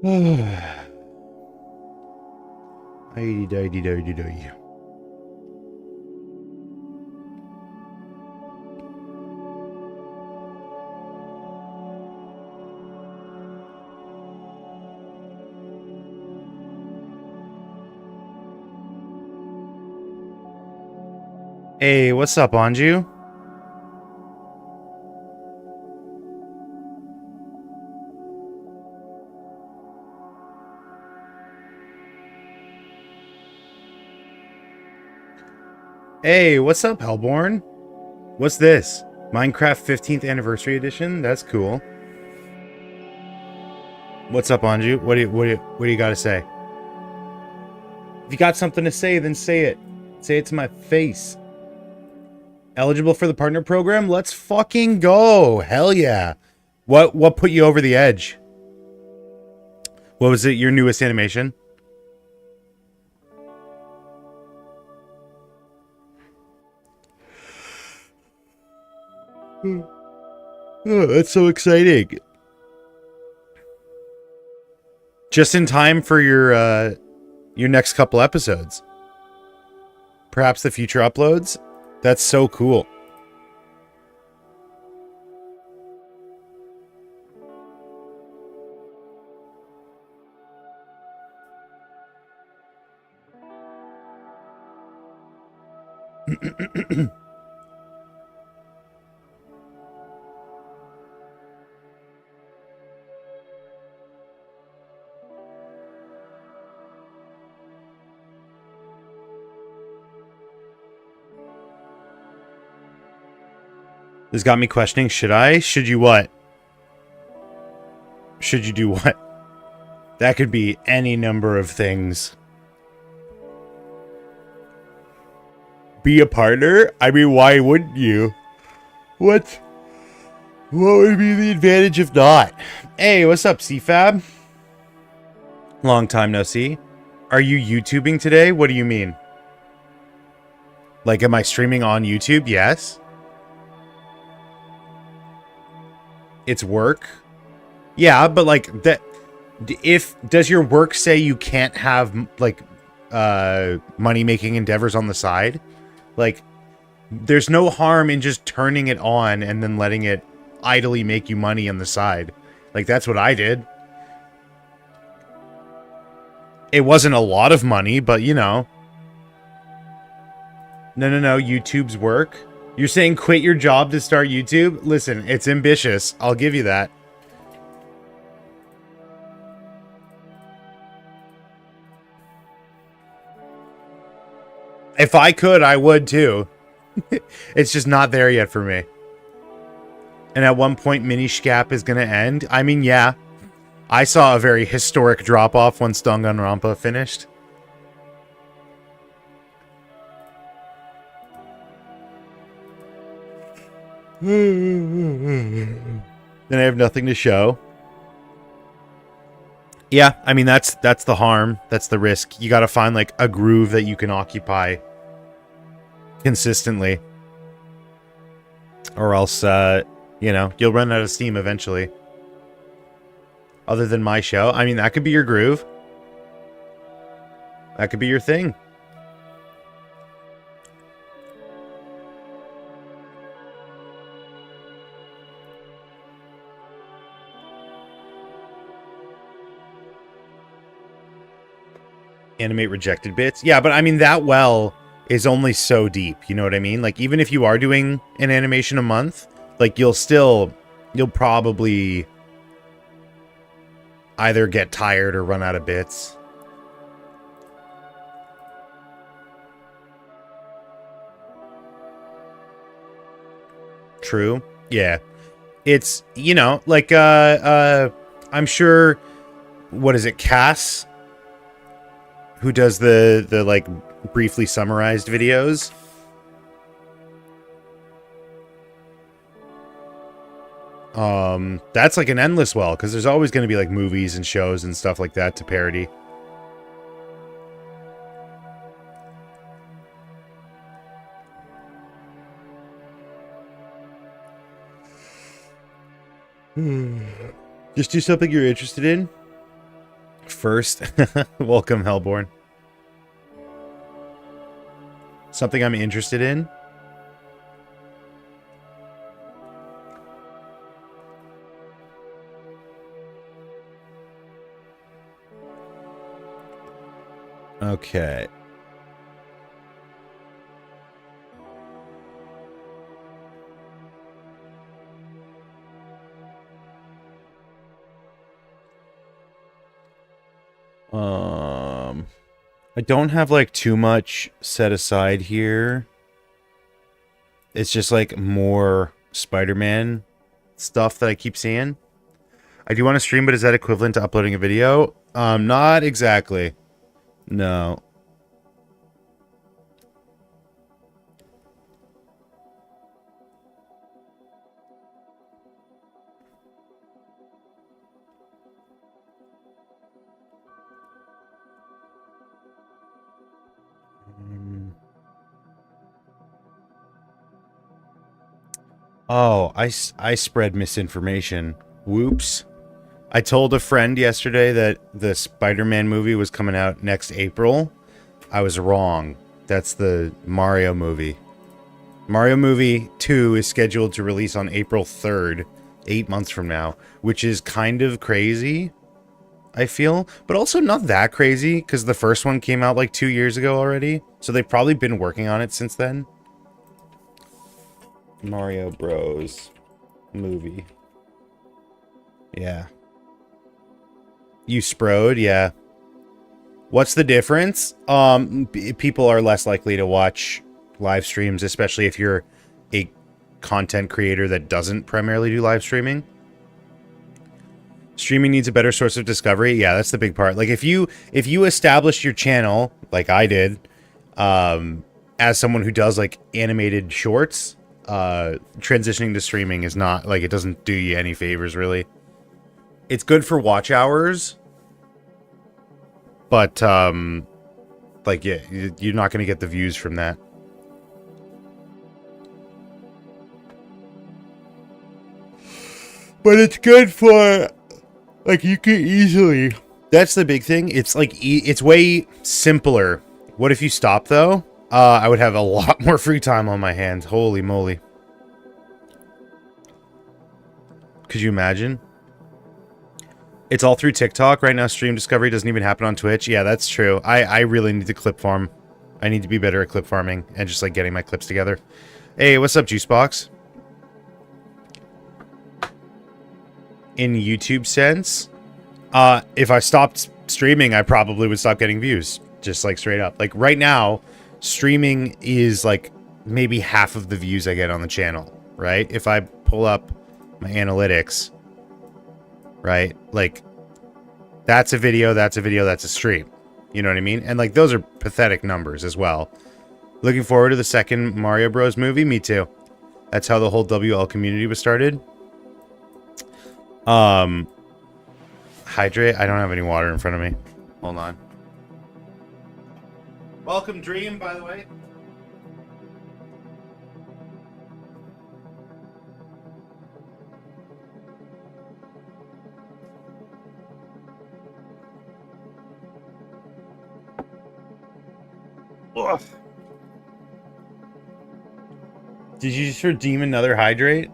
Hey, what's up, Anju? Hey, what's up, Hellborn? What's this? Minecraft 15th Anniversary Edition? That's cool. What's up, Anju? What do you gotta say? If you got something to say, then say it. Say it to my face. Eligible for the partner program? Let's fucking go. Hell yeah. What put you over the edge? What was it, your newest animation? Oh, that's so exciting. Just in time for your next couple episodes. Perhaps the future uploads? That's so cool. This got me questioning, should I? Should you what? Should you do what? That could be any number of things. Be a partner? I mean, why wouldn't you? What would be the advantage if not? Hey, what's up, CFAB? Long time no see. Are you YouTubing today? What do you mean? Like, am I streaming on YouTube? Yes. It's work. Yeah, but like that. Does your work say you can't have like money making endeavors on the side? Like, there's no harm in just turning it on and then letting it idly make you money on the side. Like, that's what I did. It wasn't a lot of money, but you know. No. YouTube's work. You're saying quit your job to start YouTube? Listen, it's ambitious. I'll give you that. If I could, I would too. It's just not there yet for me. And at one point, Minish-Cap is going to end. I mean, yeah. I saw a very historic drop-off when Danganronpa finished. Then I have nothing to show. Yeah, I mean, that's the harm. That's the risk. You gotta find, like, a groove that you can occupy consistently. Or else, you know, you'll run out of steam eventually. Other than my show. I mean, that could be your groove. That could be your thing. Animate rejected bits. Yeah, but I mean, that well is only so deep. You know what I mean? Like, even if you are doing an animation a month, like, you'll probably either get tired or run out of bits. True. Yeah. It's, you know, like, I'm sure, what is it, Cass? Who does the like, briefly summarized videos? That's like an endless well, because there's always going to be like movies and shows and stuff like that to parody. Just do something you're interested in. first. Welcome, Hellborn. Something I'm interested in. Okay. I don't have like too much set aside here. It's just like more Spider-Man stuff that I keep seeing. I do want to stream, but is that equivalent to uploading a video? Not exactly. No. Oh, I spread misinformation. Whoops. I told a friend yesterday that the Spider-Man movie was coming out next April. I was wrong. That's the Mario movie. Mario movie 2 is scheduled to release on April 3rd, 8 months from now, which is kind of crazy, I feel, but also not that crazy because the first one came out like 2 years ago already. So they've probably been working on it since then. Mario Bros. Movie. Yeah. You sprode, yeah. What's the difference? People are less likely to watch live streams, especially if you're a content creator that doesn't primarily do live streaming. Streaming needs a better source of discovery. Yeah, that's the big part. Like if you establish your channel, like I did, as someone who does like animated shorts, transitioning to streaming is not like, it doesn't do you any favors really. It's good for watch hours, but like yeah, you're not going to get the views from that. But it's good for, like, you could easily. That's the big thing. It's like it's way simpler. What if you stop though? I would have a lot more free time on my hands. Holy moly. Could you imagine? It's all through TikTok. Right now, stream discovery doesn't even happen on Twitch. Yeah, that's true. I really need to clip farm. I need to be better at clip farming and just, like, getting my clips together. Hey, what's up, Juicebox? In YouTube sense, if I stopped streaming, I probably would stop getting views. Just, like, straight up. Like, right now, streaming is, like, maybe half of the views I get on the channel, right? If I pull up my analytics, right? Like, that's a video, that's a video, that's a stream. You know what I mean? And, like, those are pathetic numbers as well. Looking forward to the second Mario Bros. Movie? Me too. That's how the whole WL community was started. Hydrate? I don't have any water in front of me. Hold on. Welcome, Dream, by the way. Ugh. Did you just redeem another hydrate?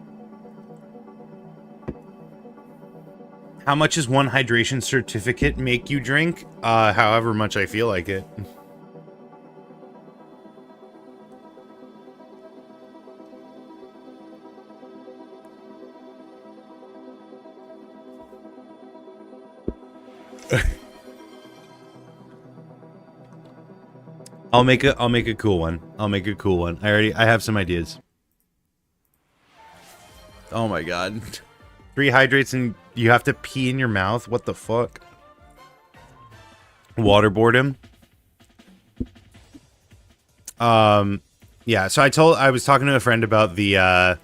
How much does one hydration certificate make you drink? However much I feel like it. I'll make a cool one. I'll make a cool one. I have some ideas. Oh my god. 3 hydrates and you have to pee in your mouth? What the fuck? Waterboard him. Yeah, so I was talking to a friend about the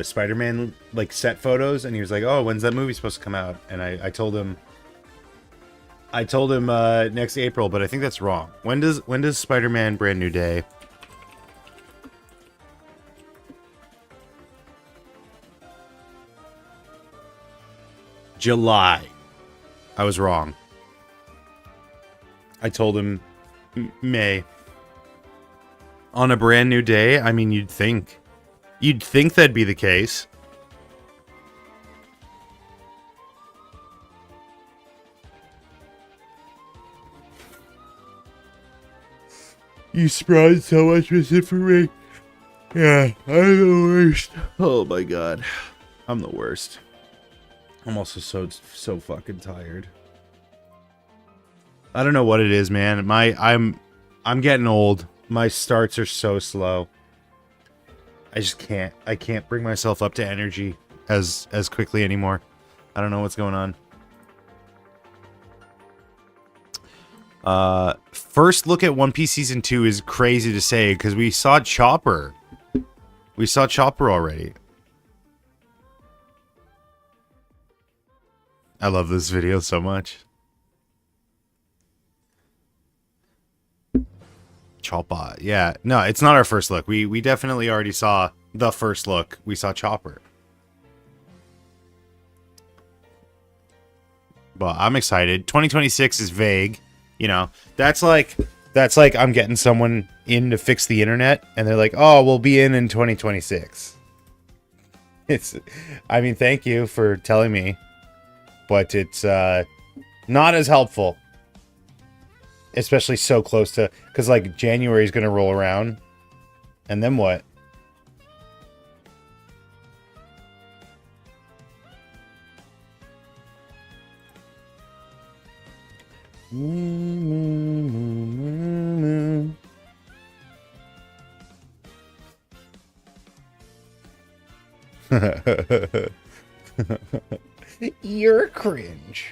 Spider-Man like set photos, and he was like, "Oh, when's that movie supposed to come out?" And I told him next April, but I think that's wrong. When does Spider-Man Brand New Day? July. I was wrong. I told him May. On a brand new day? I mean, you'd think. You'd think that'd be the case. You sprung so much with for me. Yeah, I'm the worst. Oh my god. I'm the worst. I'm also so fucking tired. I don't know what it is, man. I'm getting old. My starts are so slow. I can't bring myself up to energy as quickly anymore. I don't know what's going on. First look at One Piece Season 2 is crazy to say, because we saw Chopper. We saw Chopper already. I love this video so much. Chopper. Yeah. No, it's not our first look. We definitely already saw the first look. We saw Chopper. But I'm excited. 2026 is vague. You know, that's like I'm getting someone in to fix the internet and they're like, "Oh, we'll be in 2026." I mean, thank you for telling me, but it's not as helpful, especially so close to, because like January is going to roll around and then what? You're cringe.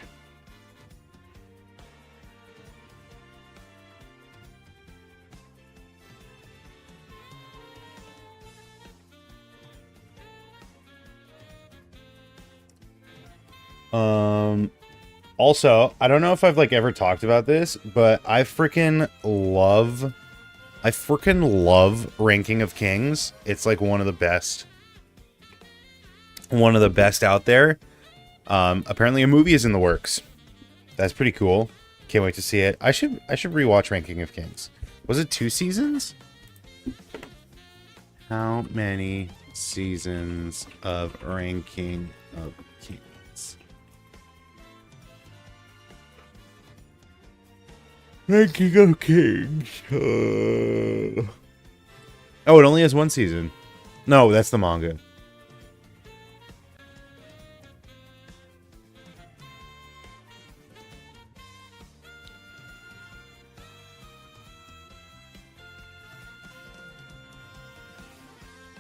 Also, I don't know if I've like ever talked about this, but I freaking love Ranking of Kings. It's like one of the best out there. Apparently a movie is in the works. That's pretty cool. Can't wait to see it. I should rewatch Ranking of Kings. Was it 2 seasons? How many seasons of Ranking of Kings? Ranking of Kings. Oh, it only has 1 season. No, that's the manga.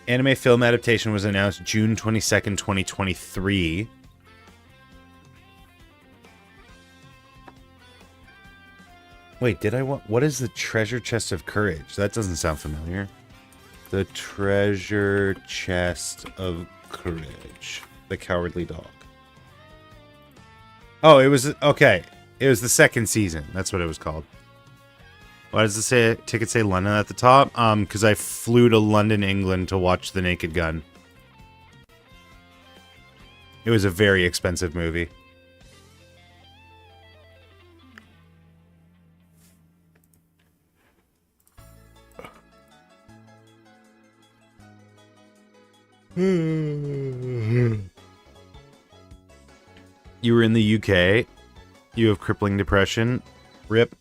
Anime film adaptation was announced June 22nd, 2023. Wait, did I want... What is the Treasure Chest of Courage? That doesn't sound familiar. The Treasure Chest of Courage. The Cowardly Dog. Oh, it was... Okay. It was the 2nd season. That's what it was called. Why does the ticket say London at the top? Because I flew to London, England to watch The Naked Gun. It was a very expensive movie. You were in the UK. You have crippling depression. RIP.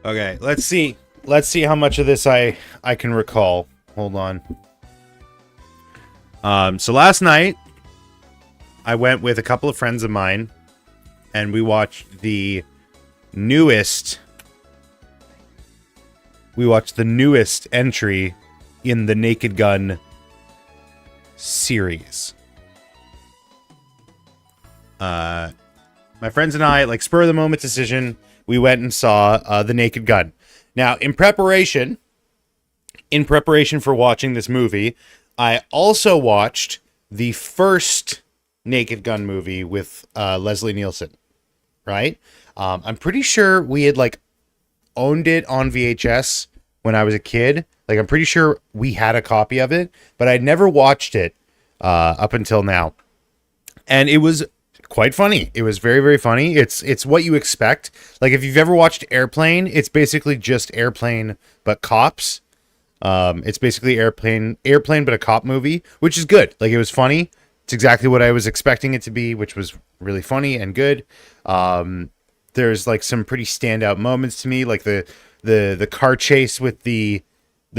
Okay, let's see. Let's see how much of this I can recall. Hold on. So last night I went with a couple of friends of mine and we watched the newest entry in the Naked Gun series. My friends and I, like, spur of the moment decision, we went and saw The Naked Gun. Now, in preparation for watching this movie, I also watched the first Naked Gun movie with Leslie Nielsen. right? I'm pretty sure we had like owned it on VHS when I was a kid. Like I'm pretty sure we had a copy of it, but I'd never watched it up until now. And it was quite funny. It was very, very funny. It's what you expect. Like if you've ever watched Airplane, it's basically just Airplane but cops. It's basically Airplane but a cop movie, which is good. Like it was funny. It's exactly what I was expecting it to be, which was really funny and good. There's like some pretty standout moments to me, like the car chase with the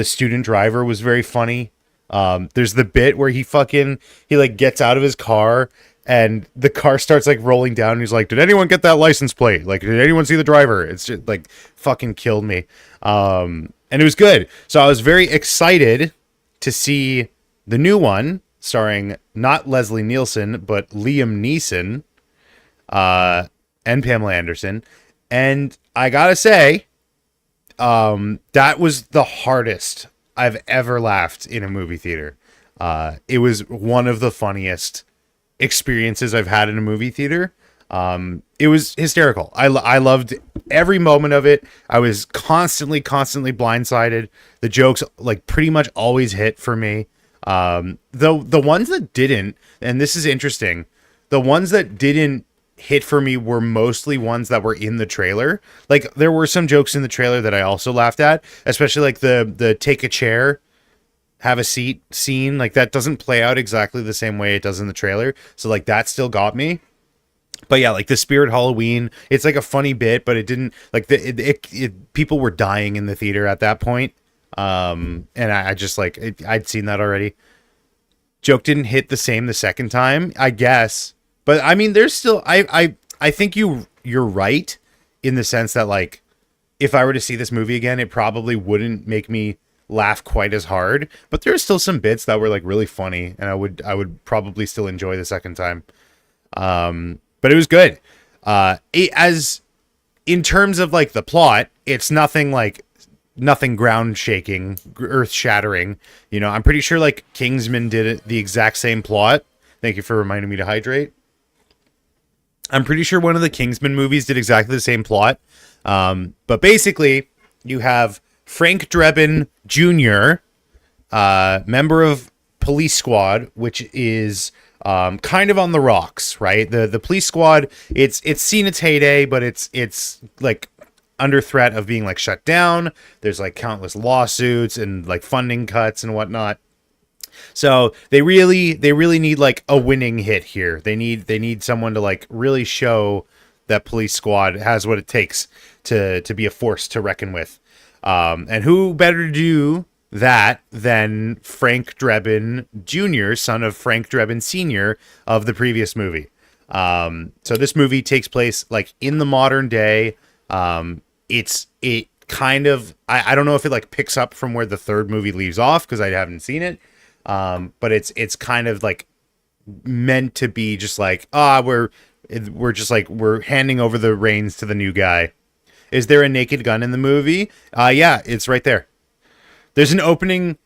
student driver was very funny. There's the bit where he like gets out of his car and the car starts like rolling down and he's like, did anyone get that license plate? Like, did anyone see the driver? It's just like fucking killed me. And it was good. So I was very excited to see the new one starring not Leslie Nielsen, but Liam Neeson, and Pamela Anderson. And I gotta say, that was the hardest I've ever laughed in a movie theater. It was one of the funniest experiences I've had in a movie theater. It was hysterical. I loved every moment of it. I was constantly blindsided. The jokes like pretty much always hit for me. Though the ones that didn't, and this is interesting, the ones that didn't hit for me were mostly ones that were in the trailer. Like there were some jokes in the trailer that I also laughed at, especially like the take a chair, have a seat scene. Like that doesn't play out exactly the same way it does in the trailer. So like that still got me. But yeah, like the Spirit Halloween, it's like a funny bit, but it didn't like people were dying in the theater at that point. And I just like I'd seen that already. Joke didn't hit the same the second time, I guess. But I mean, there's still I think you're right in the sense that like if I were to see this movie again, it probably wouldn't make me laugh quite as hard. But there's still some bits that were like really funny, and I would probably still enjoy the second time. But it was good. As in terms of like the plot, it's nothing ground shaking, earth shattering. You know, I'm pretty sure like Kingsman did the exact same plot. Thank you for reminding me to hydrate. I'm pretty sure one of the Kingsman movies did exactly the same plot. But basically, you have Frank Drebin Jr., member of Police Squad, which is kind of on the rocks, right? The Police Squad, it's seen its heyday, but it's like under threat of being like shut down. There's like countless lawsuits and like funding cuts and whatnot. So they really need like a winning hit here. They need someone to like really show that Police Squad has what it takes to be a force to reckon with. And who better to do that than Frank Drebin Jr., son of Frank Drebin Sr. of the previous movie. So this movie takes place like in the modern day. It kind of I don't know if it like picks up from where the third movie leaves off because I haven't seen it. But it's kind of like meant to be just like we're just like we're handing over the reins to the new guy. Is there a Naked Gun in the movie? Yeah, it's right there. There's an opening.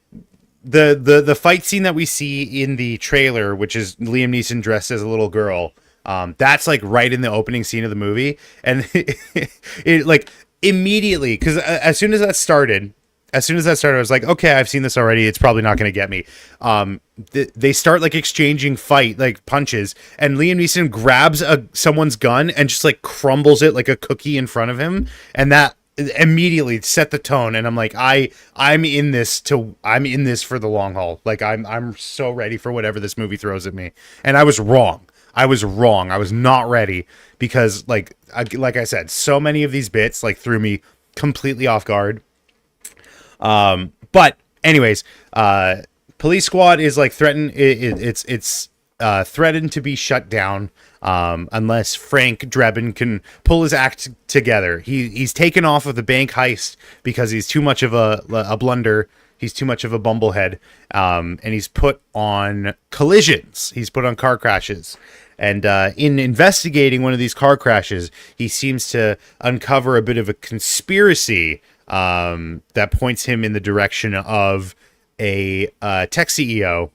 The fight scene that we see in the trailer, which is Liam Neeson dressed as a little girl. That's like right in the opening scene of the movie, and it like immediately because as soon as that started, I was like, okay, I've seen this already. It's probably not going to get me. They start like exchanging like punches, and Liam Neeson grabs someone's gun and just like crumbles it like a cookie in front of him, and that immediately set the tone. And I'm like, I'm in this for the long haul. Like I'm so ready for whatever this movie throws at me. And I was wrong. I was not ready because like I said, so many of these bits like threw me completely off guard. But anyways, Police Squad is like threatened. It's threatened to be shut down, unless Frank Drebin can pull his act together. He's taken off of the bank heist because he's too much of a blunder. He's too much of a bumblehead. And he's put on collisions. He's put on car crashes. And in investigating one of these car crashes, he seems to uncover a bit of a conspiracy that points him in the direction of a tech CEO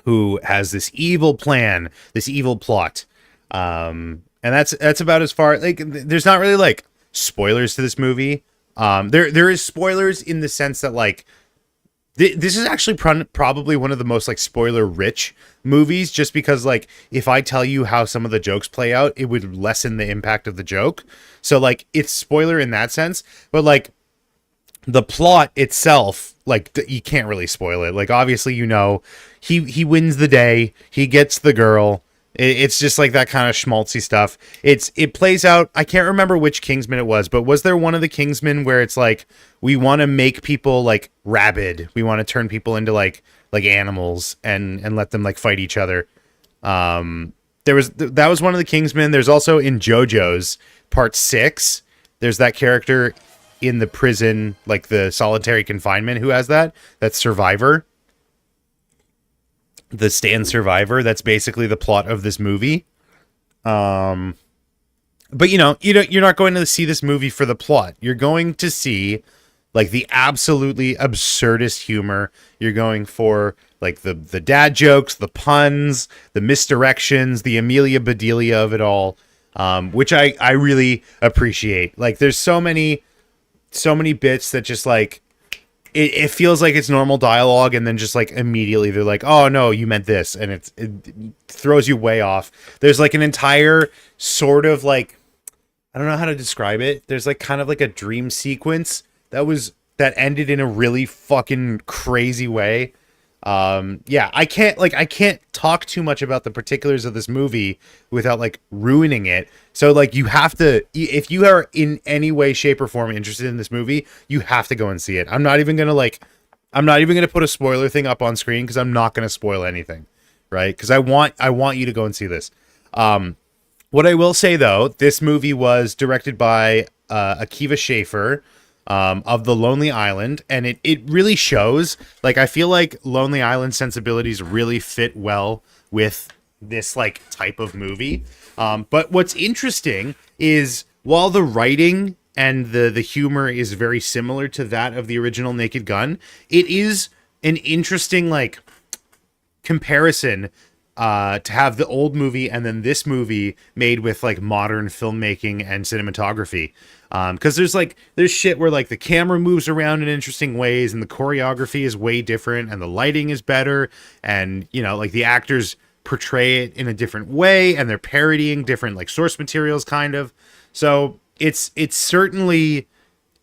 who has this evil plan, this evil plot. And And that's about as far, like, there's not really like spoilers to this movie. There is spoilers in the sense that like this is actually probably one of the most like spoiler rich movies, just because like if I tell you how some of the jokes play out, it would lessen the impact of the joke. So like it's spoiler in that sense, but like the plot itself, like you can't really spoil it. Like obviously, you know, he wins the day, he gets the girl. It's just like that kind of schmaltzy stuff. It plays out. I can't remember which Kingsman it was, but was there one of the Kingsmen where it's like we want to make people like rabid, we want to turn people into like animals and let them like fight each other. That was one of the Kingsmen. There's also in JoJo's Part 6. There's that character in the prison, like the solitary confinement, who has that's Survivor, the Stand Survivor. That's basically the plot of this movie. But you know, you're not going to see this movie for the plot. You're going to see like the absolutely absurdist humor. You're going for like the dad jokes, the puns, the misdirections, the Amelia Bedelia of it all, which I really appreciate. Like there's so many bits that just like it feels like it's normal dialogue, and then just like immediately they're like, oh no, you meant this, and it throws you way off. There's like an entire sort of like, I don't know how to describe it. There's like kind of like a dream sequence that ended in a really fucking crazy way. Yeah, I can't talk too much about the particulars of this movie without like ruining it. So like you have to, if you are in any way, shape, or form interested in this movie, you have to go and see it. I'm not even gonna put a spoiler thing up on screen because I'm not gonna spoil anything, right? Because I want you to go and see this. What I will say though, this movie was directed by Akiva Schaffer, of The Lonely Island, and it really shows. Like I feel like Lonely Island sensibilities really fit well with this like type of movie. But what's interesting is while the writing and the humor is very similar to that of the original Naked Gun, it is an interesting like comparison to have the old movie and then this movie made with like modern filmmaking and cinematography. Because there's shit where like the camera moves around in interesting ways, and the choreography is way different, and the lighting is better, and you know, like the actors portray it in a different way, and they're parodying different like source materials kind of. So it's certainly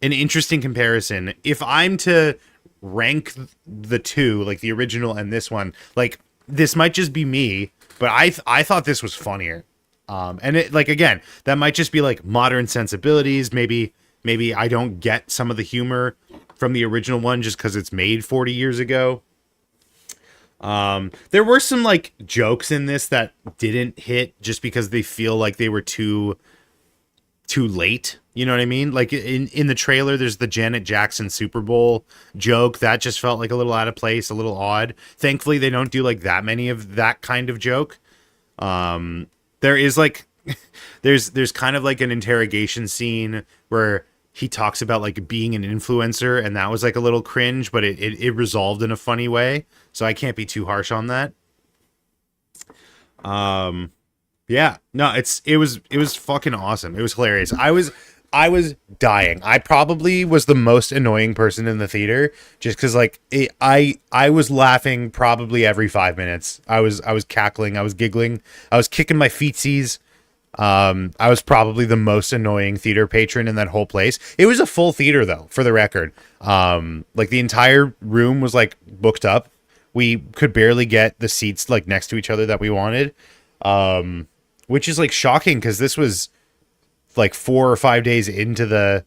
an interesting comparison. If I'm to rank the two, like the original and this one, like this might just be me, but I thought this was funnier. And it, like, again, that might just be like modern sensibilities. Maybe I don't get some of the humor from the original one just because it's made 40 years ago. There were some like jokes in this that didn't hit just because they feel like they were too late. You know what I mean? Like in the trailer, there's the Janet Jackson Super Bowl joke that just felt like a little out of place, a little odd. Thankfully, they don't do like that many of that kind of joke. There is like, there's kind of like an interrogation scene where he talks about like being an influencer, and that was like a little cringe, but it resolved in a funny way. So I can't be too harsh on that. Yeah, no, it was fucking awesome. It was hilarious. I was dying. I probably was the most annoying person in the theater just because like I was laughing probably every 5 minutes. I was cackling. I was giggling. I was kicking my feetsies. I was probably the most annoying theater patron in that whole place. It was a full theater though, for the record. Like the entire room was like booked up. We could barely get the seats like next to each other that we wanted. Which is like shocking because this was like 4 or 5 days into the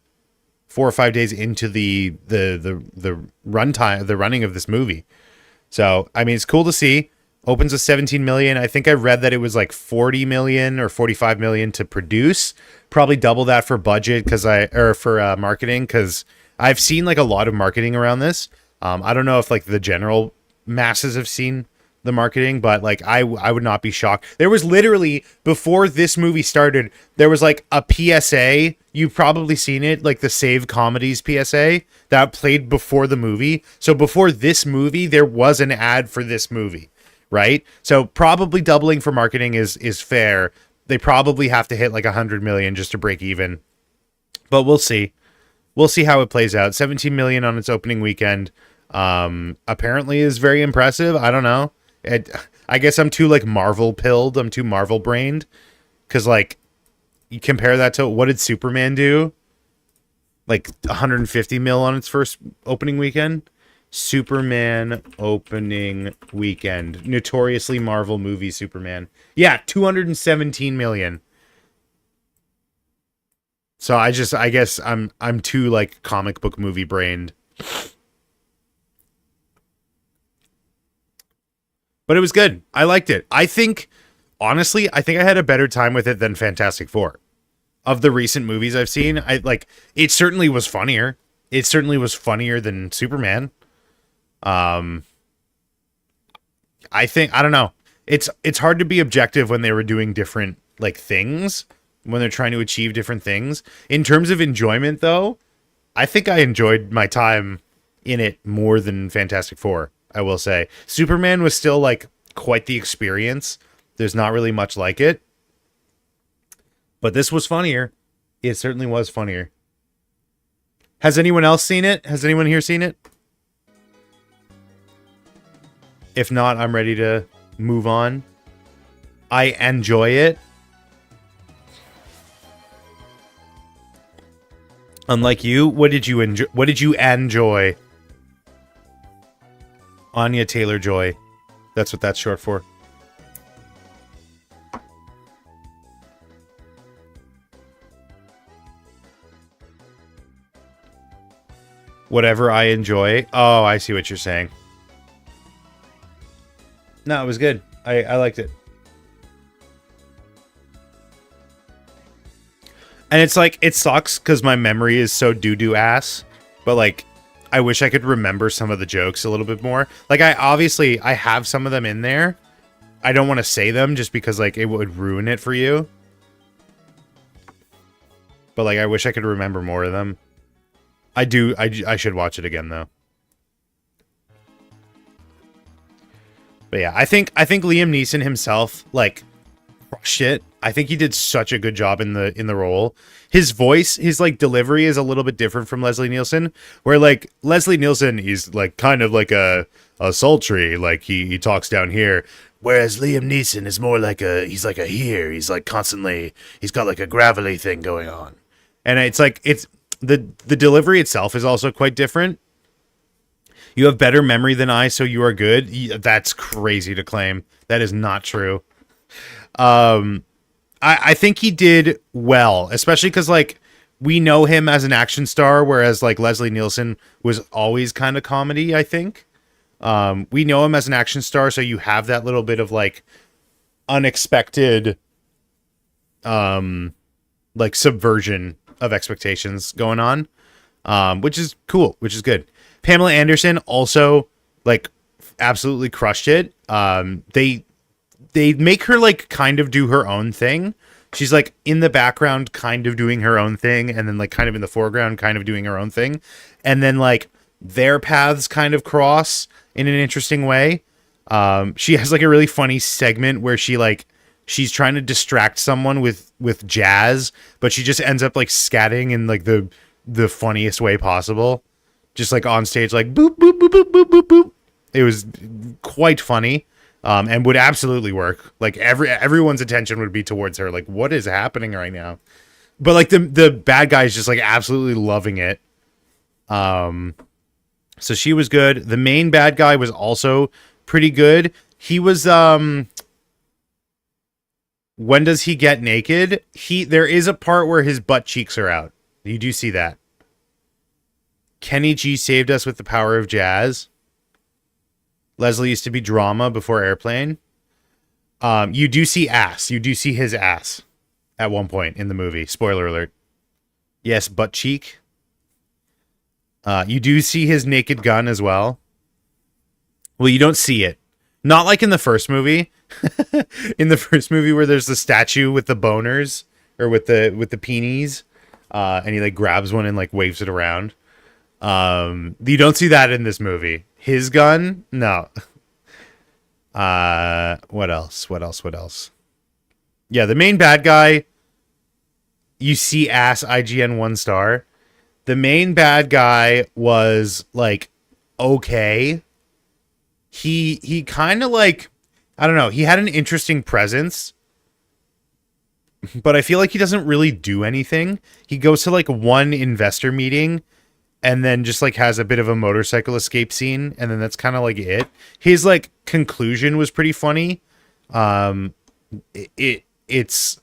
runtime, the running of this movie. So, I mean, it's cool to see. Opens with 17 million. I think I read that it was like 40 million or 45 million to produce. Probably double that for budget for marketing, because I've seen like a lot of marketing around this. I don't know if like the general masses have seen the marketing, but like I would not be shocked. There was literally, before this movie started, there was like a PSA. You've probably seen it, like the Save Comedies PSA that played before the movie. So before this movie, there was an ad for this movie, right? So probably doubling for marketing is fair. They probably have to hit like 100 million just to break even, but we'll see. We'll see how it plays out. 17 million on its opening weekend. Apparently is very impressive. I don't know. I guess I'm too like Marvel pilled. I'm too Marvel brained. Cause like you compare that to what did Superman do? Like 150 mil on its first opening weekend. Superman opening weekend. Notoriously Marvel movie Superman. Yeah, 217 million. So I guess I'm too like comic book movie brained. But it was good. I liked it. I think honestly, I think I had a better time with it than Fantastic Four. Of the recent movies I've seen, I like it certainly was funnier. It certainly was funnier than Superman. Um I think I don't know. It's hard to be objective when they were doing different like things, when they're trying to achieve different things. In terms of enjoyment though, I think I enjoyed my time in it more than Fantastic Four, I will say. Superman was still like quite the experience. There's not really much like it. But this was funnier. It certainly was funnier. Has anyone else seen it? Has anyone here seen it? If not, I'm ready to move on. I enjoy it. Unlike you, what did you enjoy? What did you enjoy? Anya Taylor-Joy. That's what that's short for. Whatever I enjoy. Oh, I see what you're saying. No, it was good. I liked it. And it's like, it sucks because my memory is so doo-doo ass. But like, I wish I could remember some of the jokes a little bit more. Like, I have some of them in there. I don't want to say them just because like it would ruin it for you. But like, I wish I could remember more of them. I do. I should watch it again though. But yeah, I think Liam Neeson himself like crushed it. I think he did such a good job in the role. His voice, his like delivery is a little bit different from Leslie Nielsen, where like Leslie Nielsen, he's like kind of like a sultry, like he talks down here, whereas Liam Neeson is more like he's like a here, he's like constantly, he's got like a gravelly thing going on. And it's like it's the delivery itself is also quite different. You have better memory than I, so you are good. That's crazy to claim. That is not true. I think he did well, especially because like we know him as an action star, whereas like Leslie Nielsen was always kind of comedy. I think we know him as an action star, so you have that little bit of like unexpected, like subversion of expectations going on, which is cool, which is good. Pamela Anderson also like absolutely crushed it. They make her like kind of do her own thing. She's like in the background kind of doing her own thing, and then like kind of in the foreground kind of doing her own thing. And then like their paths kind of cross in an interesting way. She has like a really funny segment where she's trying to distract someone with jazz, but she just ends up like scatting in like the funniest way possible. Just like on stage, like boop, boop, boop, boop, boop, boop, boop. It was quite funny. And would absolutely work. Like everyone's attention would be towards her. Like, what is happening right now? But like the bad guy is just like absolutely loving it. So she was good. The main bad guy was also pretty good. He was when does he get naked? There is a part where his butt cheeks are out. You do see that. Kenny G saved us with the power of jazz. Leslie used to be drama before Airplane. You do see ass. You do see his ass at one point in the movie. Spoiler alert. Yes, butt cheek. You do see his naked gun as well. Well, you don't see it. Not like in the first movie. In the first movie where there's the statue with the boners or with the peenies, and he like grabs one and like waves it around. You don't see that in this movie. His gun? No. What else? Yeah, the main bad guy, you see ass IGN 1 star. The main bad guy was like okay. He kind of like, I don't know, he had an interesting presence, but I feel like he doesn't really do anything. He goes to like one investor meeting and then just like has a bit of a motorcycle escape scene, and then that's kind of like it. His like conclusion was pretty funny. It's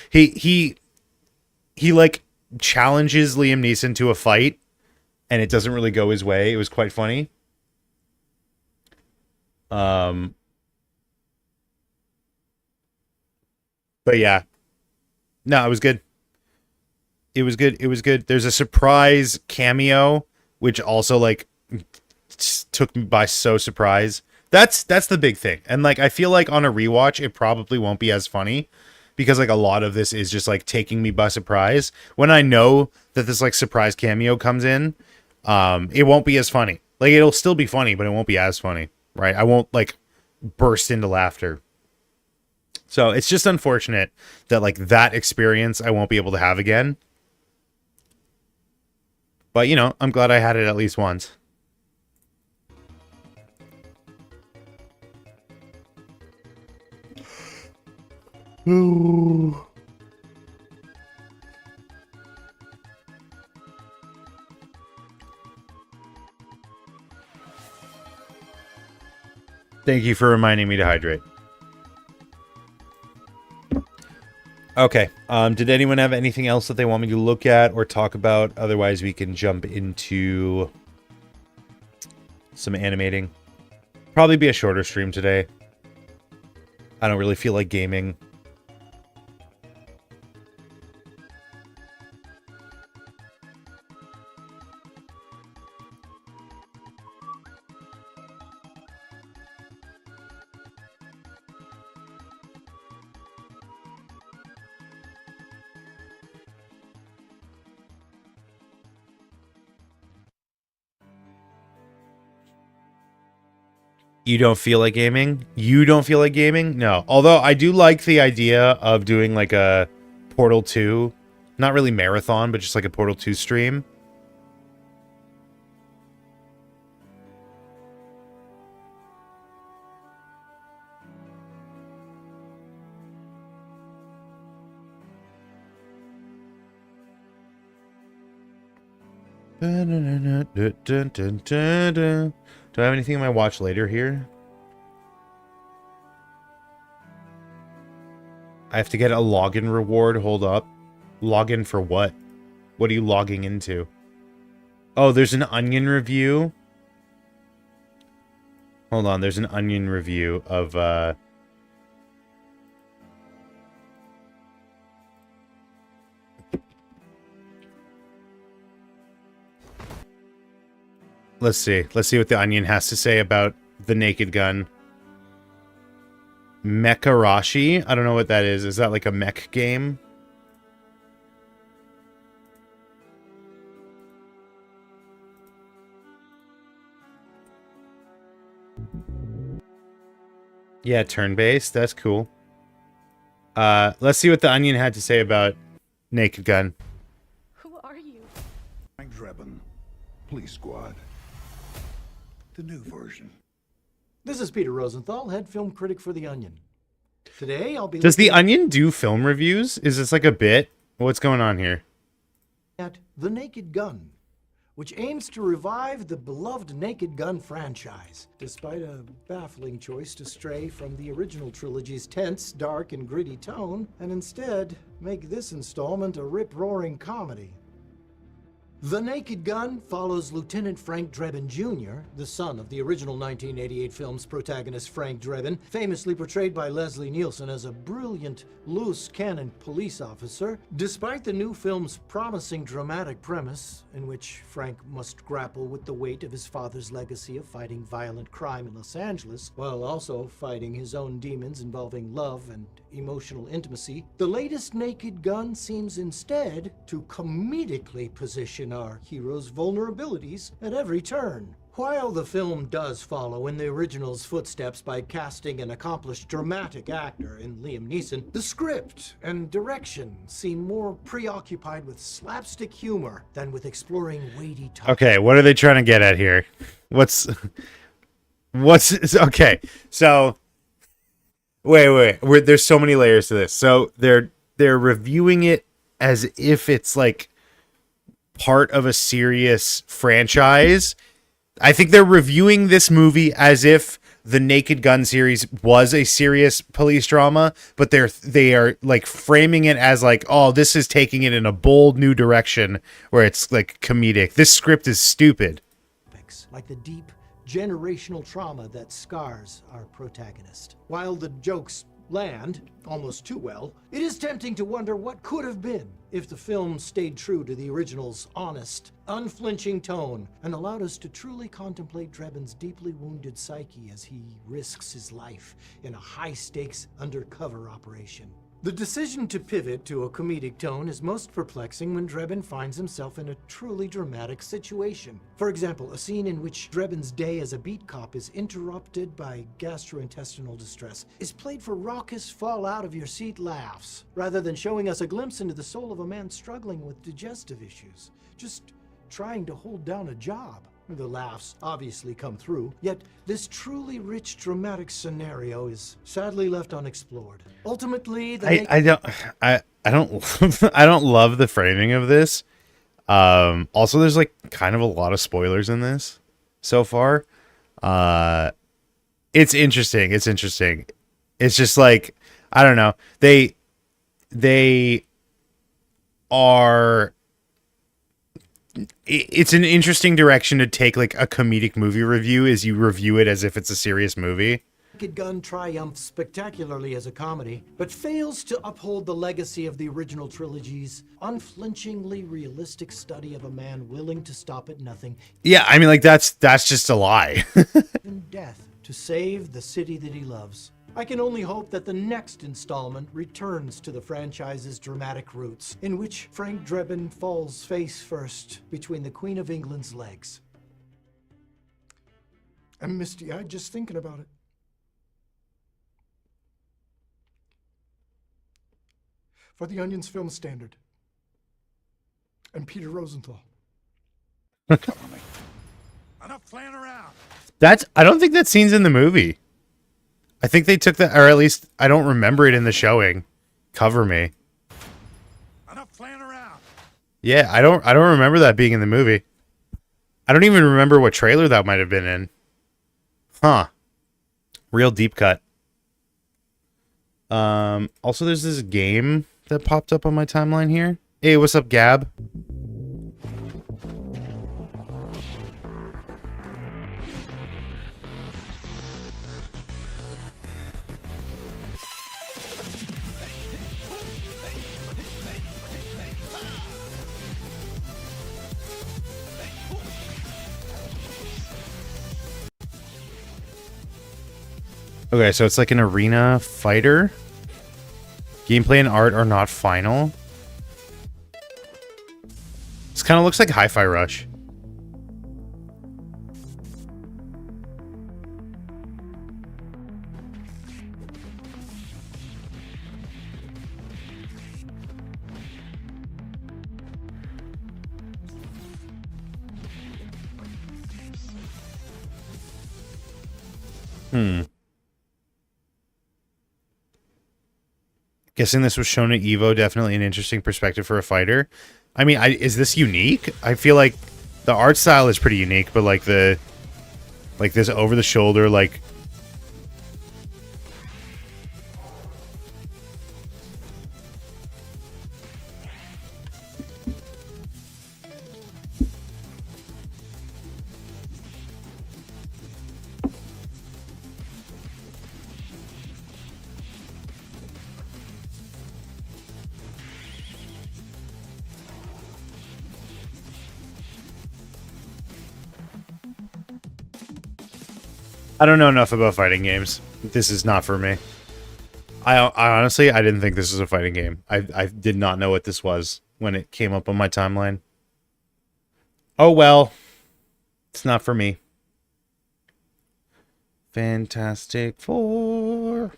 he he like challenges Liam Neeson to a fight, and it doesn't really go his way. It was quite funny. Um, but yeah, no, it was good. It was good. It was good. There's a surprise cameo, which also like took me by so surprise. That's the big thing. And like I feel like on a rewatch, it probably won't be as funny because like a lot of this is just like taking me by surprise. When I know that this like surprise cameo comes in, it won't be as funny. Like it'll still be funny, but it won't be as funny, right? I won't like burst into laughter. So it's just unfortunate that like that experience I won't be able to have again. But you know, I'm glad I had it at least once. Thank you for reminding me to hydrate. Okay. Did anyone have anything else that they want me to look at or talk about? Otherwise, we can jump into some animating. Probably be a shorter stream today. I don't really feel like gaming. You don't feel like gaming? You don't feel like gaming? No. Although I do like the idea of doing like a Portal 2, not really marathon, but just like a Portal 2 stream. Do I have anything in my watch later here? I have to get a login reward. Hold up. Login for what? What are you logging into? Oh, there's an Onion review. Hold on, there's an Onion review of, Let's see. Let's see what the Onion has to say about the Naked Gun. Mecharashi? I don't know what that is. Is that like a mech game? Yeah, turn-based. That's cool. Let's see what the Onion had to say about Naked Gun. Who are you? Frank Drebin, Police Squad. The new version. This is Peter Rosenthal, head film critic for The Onion. Today, I'll be Does The Onion do film reviews? Is this like a bit? What's going on here? at The Naked Gun, which aims to revive the beloved Naked Gun franchise, despite a baffling choice to stray from the original trilogy's tense, dark, and gritty tone, and instead make this installment a rip-roaring comedy. The Naked Gun follows Lieutenant Frank Drebin Jr., the son of the original 1988 film's protagonist Frank Drebin, famously portrayed by Leslie Nielsen as a brilliant, loose-cannon police officer. Despite the new film's promising dramatic premise, in which Frank must grapple with the weight of his father's legacy of fighting violent crime in Los Angeles, while also fighting his own demons involving love and emotional intimacy, the latest Naked Gun seems instead to comedically position our hero's vulnerabilities at every turn. While the film does follow in the original's footsteps by casting an accomplished dramatic actor in Liam Neeson, the script and direction seem more preoccupied with slapstick humor than with exploring weighty topics. Okay, what are they trying to get at here? What's okay? So wait. There's so many layers to this. So they're reviewing it as if it's like part of a serious franchise. I think they're reviewing this movie as if the Naked Gun series was a serious police drama, but they are like framing it as like, oh, this is taking it in a bold new direction where it's like comedic. This script is stupid. Like the deep generational trauma that scars our protagonist. While the jokes land almost too well, it is tempting to wonder what could have been if the film stayed true to the original's honest, unflinching tone and allowed us to truly contemplate Drebin's deeply wounded psyche as he risks his life in a high-stakes undercover operation. The decision to pivot to a comedic tone is most perplexing when Drebin finds himself in a truly dramatic situation. For example, a scene in which Drebin's day as a beat cop is interrupted by gastrointestinal distress is played for raucous fall-out-of-your-seat laughs, rather than showing us a glimpse into the soul of a man struggling with digestive issues, just trying to hold down a job. The laughs obviously come through, yet this truly rich dramatic scenario is sadly left unexplored. Ultimately, I don't I don't love the framing of this. Also, there's like kind of a lot of spoilers in this so far. It's interesting. It's interesting. It's just like, I don't know. They are. It's an interesting direction to take like a comedic movie review, is you review it as if it's a serious movie. Naked Gun triumphs spectacularly as a comedy, but fails to uphold the legacy of the original trilogy's unflinchingly realistic study of a man willing to stop at nothing. Yeah, I mean, like that's just a lie. In death to save the city that he loves. I can only hope that the next installment returns to the franchise's dramatic roots, in which Frank Drebin falls face first between the Queen of England's legs. I'm misty-eyed just thinking about it. For the Onion's film standard. And Peter Rosenthal. Cover me. Enough playing around. I don't think that scene's in the movie. I think they took that, or at least I don't remember it in the showing. Cover me. Enough playing around. Yeah, I don't remember that being in the movie. I don't even remember what trailer that might have been in. Huh. Real deep cut. Also there's this game that popped up on my timeline here. Hey, what's up, Gab? Okay, so it's like an arena fighter. Gameplay and art are not final. This kind of looks like Hi-Fi Rush. Guessing this was shown at EVO, definitely an interesting perspective for a fighter. I mean, is this unique? I feel like the art style is pretty unique, but like this over the shoulder, like I don't know enough about fighting games. This is not for me. I honestly, I didn't think this was a fighting game. I did not know what this was when it came up on my timeline. Oh well. It's not for me. Fantastic Four.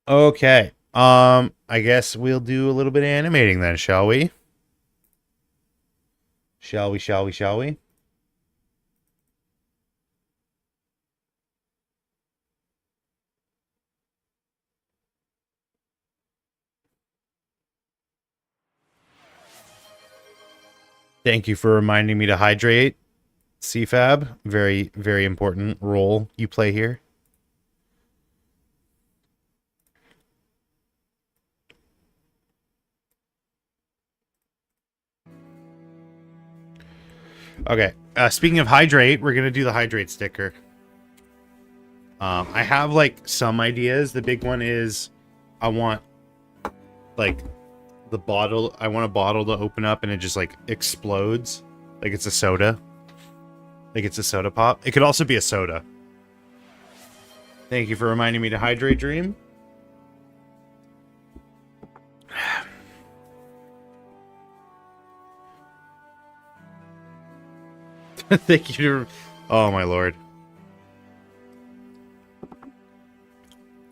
Okay. I guess we'll do a little bit of animating then, shall we? Shall we, shall we, shall we? Thank you for reminding me to hydrate. CFAB, very, very important role you play here. Okay, speaking of hydrate, we're gonna do the hydrate sticker. I have like some ideas. The big one is I want like the bottle. I want a bottle to open up and it just like explodes, like it's a soda. Like it's a soda pop. It could also be a soda. Thank you for reminding me to hydrate, Dream. Thank you. Oh my lord.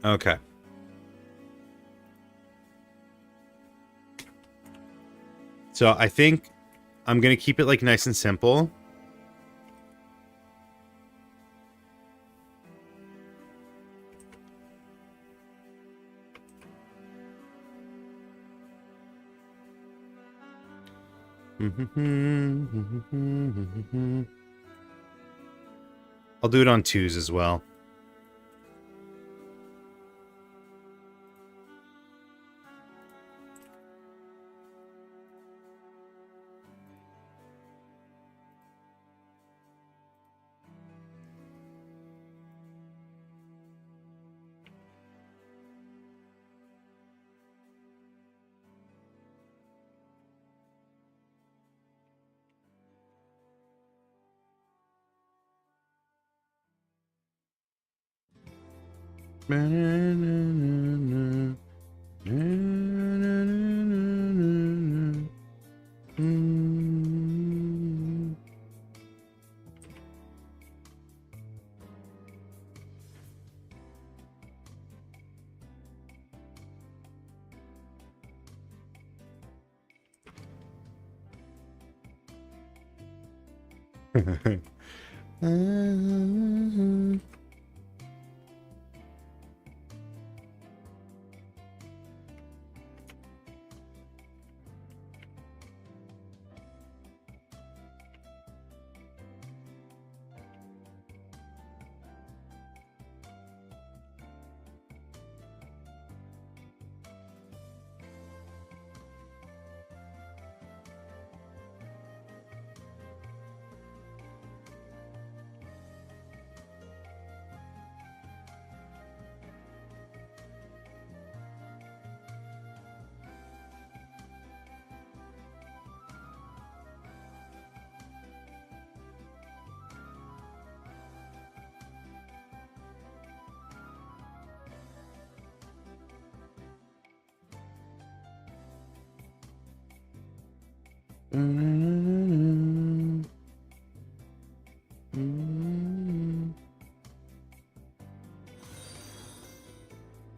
Okay. So I think I'm gonna keep it like nice and simple. I'll do it on 2s as well.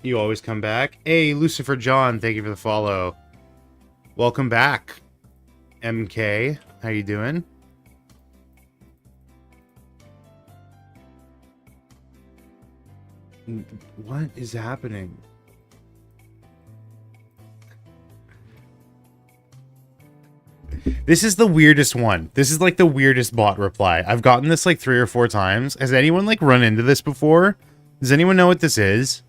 You always come back. Hey, Lucifer John, thank you for the follow. Welcome back, MK. How you doing? What is happening? This is the weirdest one. This is like the weirdest bot reply. I've gotten this like 3 or 4 times. Has anyone like run into this before? Does anyone know what this is?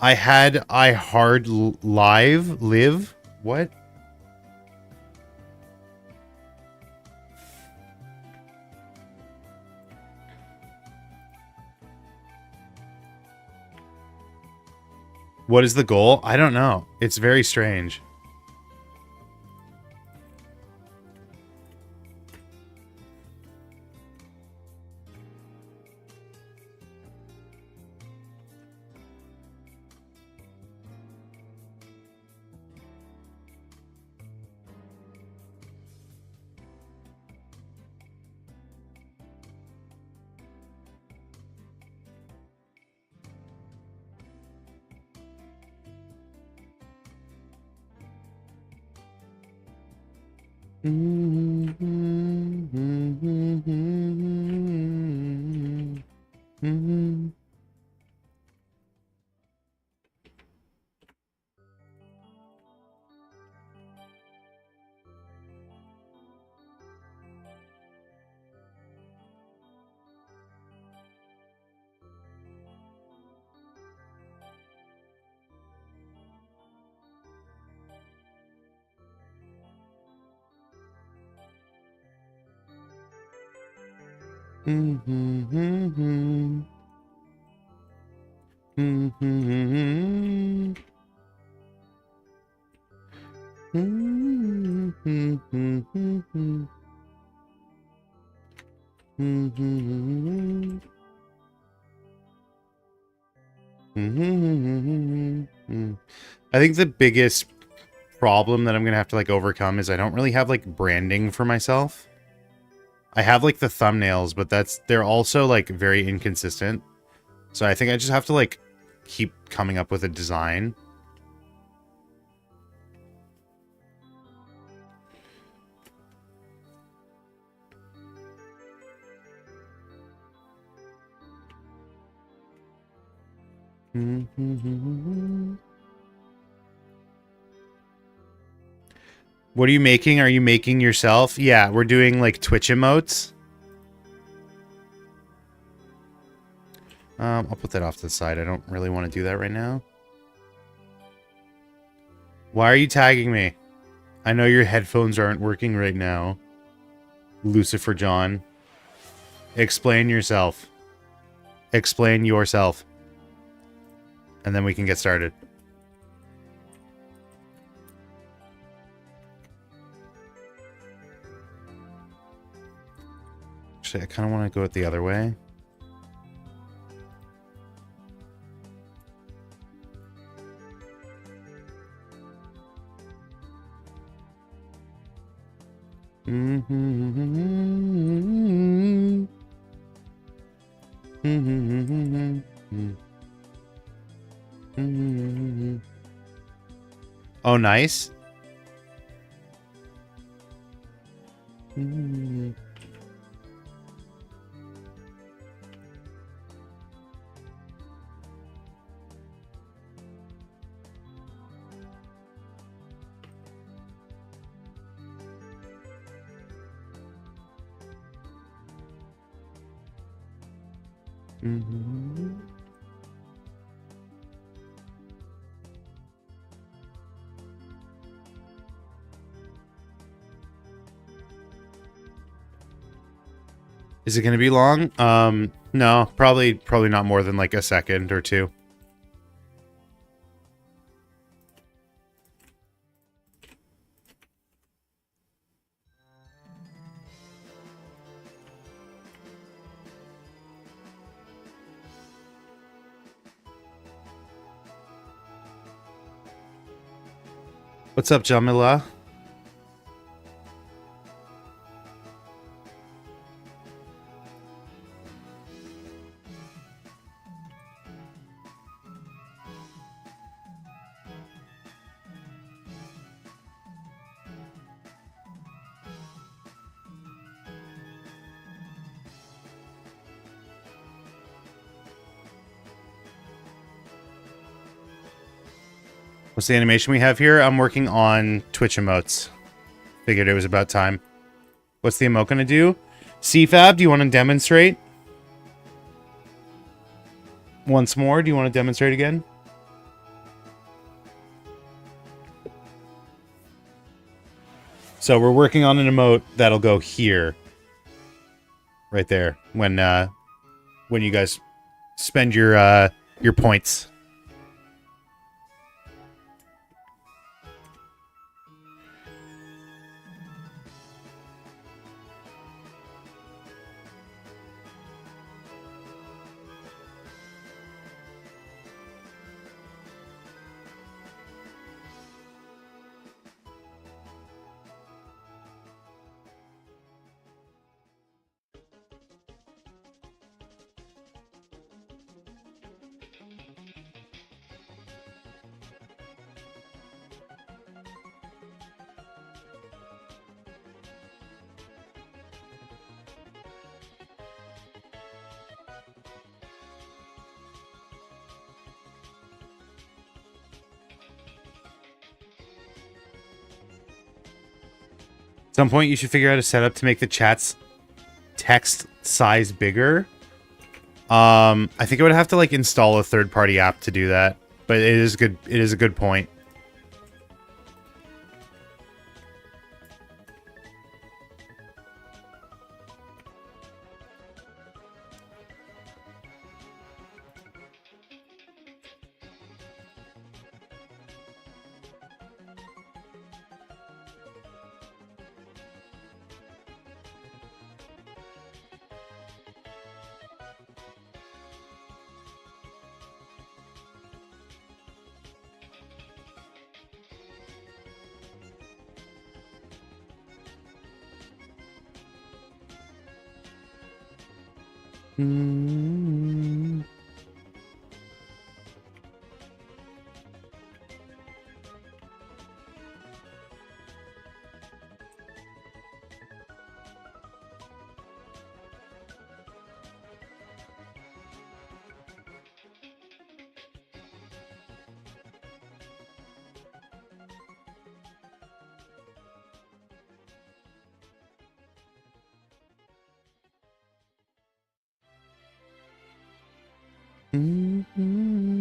I hard live. What? What is the goal? I don't know. It's very strange. I think the biggest problem that I'm gonna have to like overcome is I don't really have like branding for myself. I have like the thumbnails, but they're also like very inconsistent. So I think I just have to like keep coming up with a design. What are you making? Are you making yourself? Yeah, we're doing like Twitch emotes. I'll put that off to the side. I don't really want to do that right now. Why are you tagging me? I know your headphones aren't working right now. Lucifer John. Explain yourself. Explain yourself. And then we can get started. Actually, I kind of want to go it the other way. Oh, nice. Is it going to be long? No, probably not more than like a second or two. What's up, Jamila? What's the animation we have here? I'm working on Twitch emotes. Figured it was about time. What's the emote gonna do? CFAB, do you want to demonstrate? Once more, do you want to demonstrate again? So we're working on an emote that'll go here. Right there. When you guys spend your points. Some point you should figure out a setup to make the chat's text size bigger. I think I would have to like install a third-party app to do that, but it is good. It is a good point. Mm. Mm-hmm.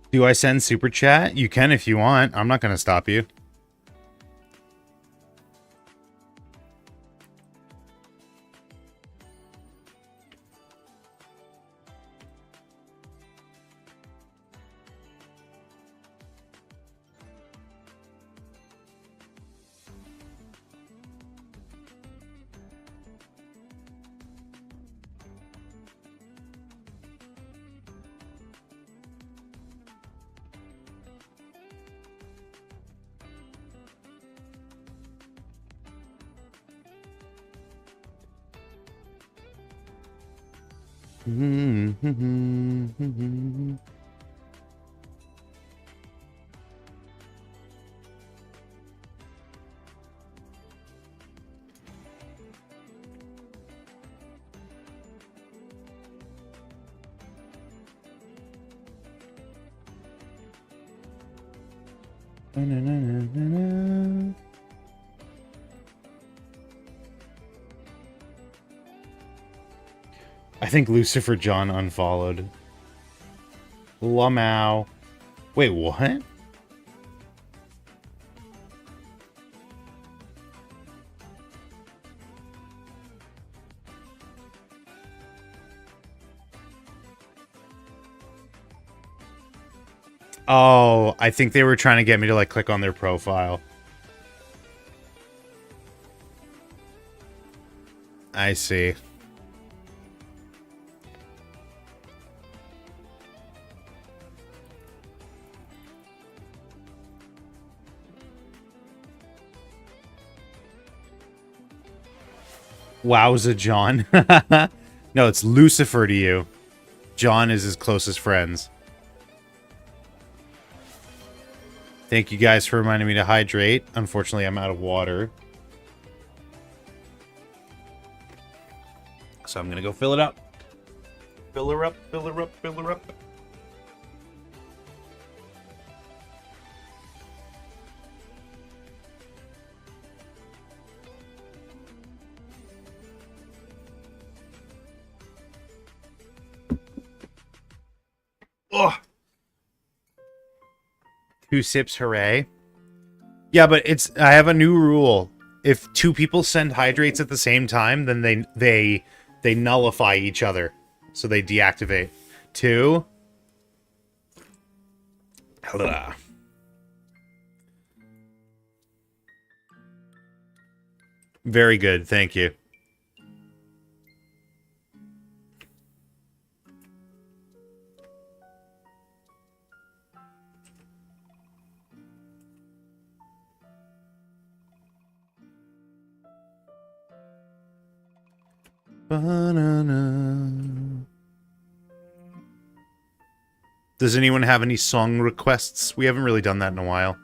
Do I send super chat? You can if you want. I'm not going to stop you. I think Lucifer John unfollowed. Lumau. Wait, what? Oh, I think they were trying to get me to like click on their profile. I see. Wowza, John. No, it's Lucifer to you. John is his closest friends. Thank you guys for reminding me to hydrate. Unfortunately, I'm out of water. So I'm gonna go fill it up. Fill her up, fill her up, fill her up. 2 sips, hooray. Yeah, but I have a new rule. If 2 people send hydrates at the same time, then they nullify each other. So they deactivate. 2. Hello. Very good, thank you. Banana. Does anyone have any song requests? We haven't really done that in a while.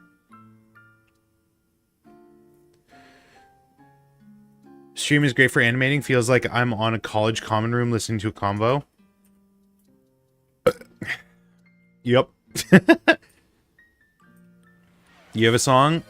Stream is great for animating. Feels like I'm on a college common room listening to a convo. Yep. You have a song?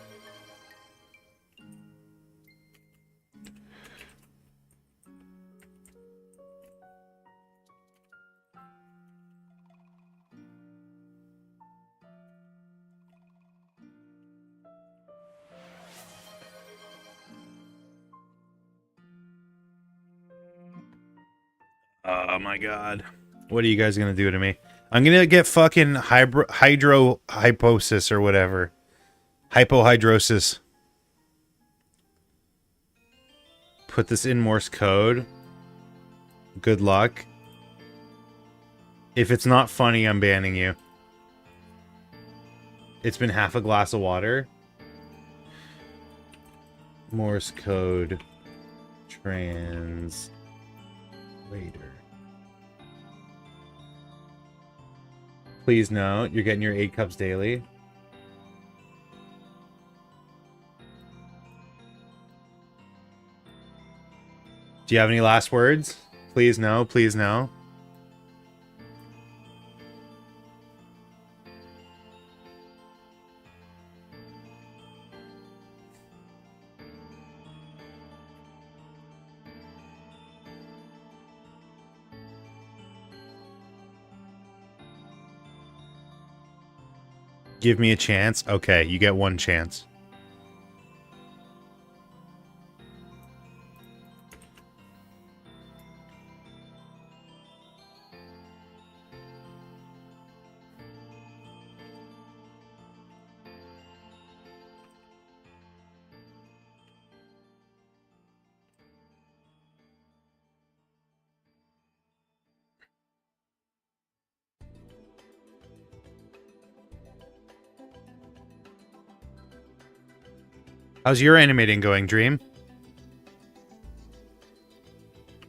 Oh my god. What are you guys gonna do to me? I'm gonna get fucking hydrohyposis or whatever. Hypohidrosis. Put this in Morse code. Good luck. If it's not funny, I'm banning you. It's been half a glass of water. Morse code. Translator. Please no, you're getting your 8 cups daily. Do you have any last words? Please no, please no. Give me a chance? Okay, you get 1 chance. How's your animating going, Dream?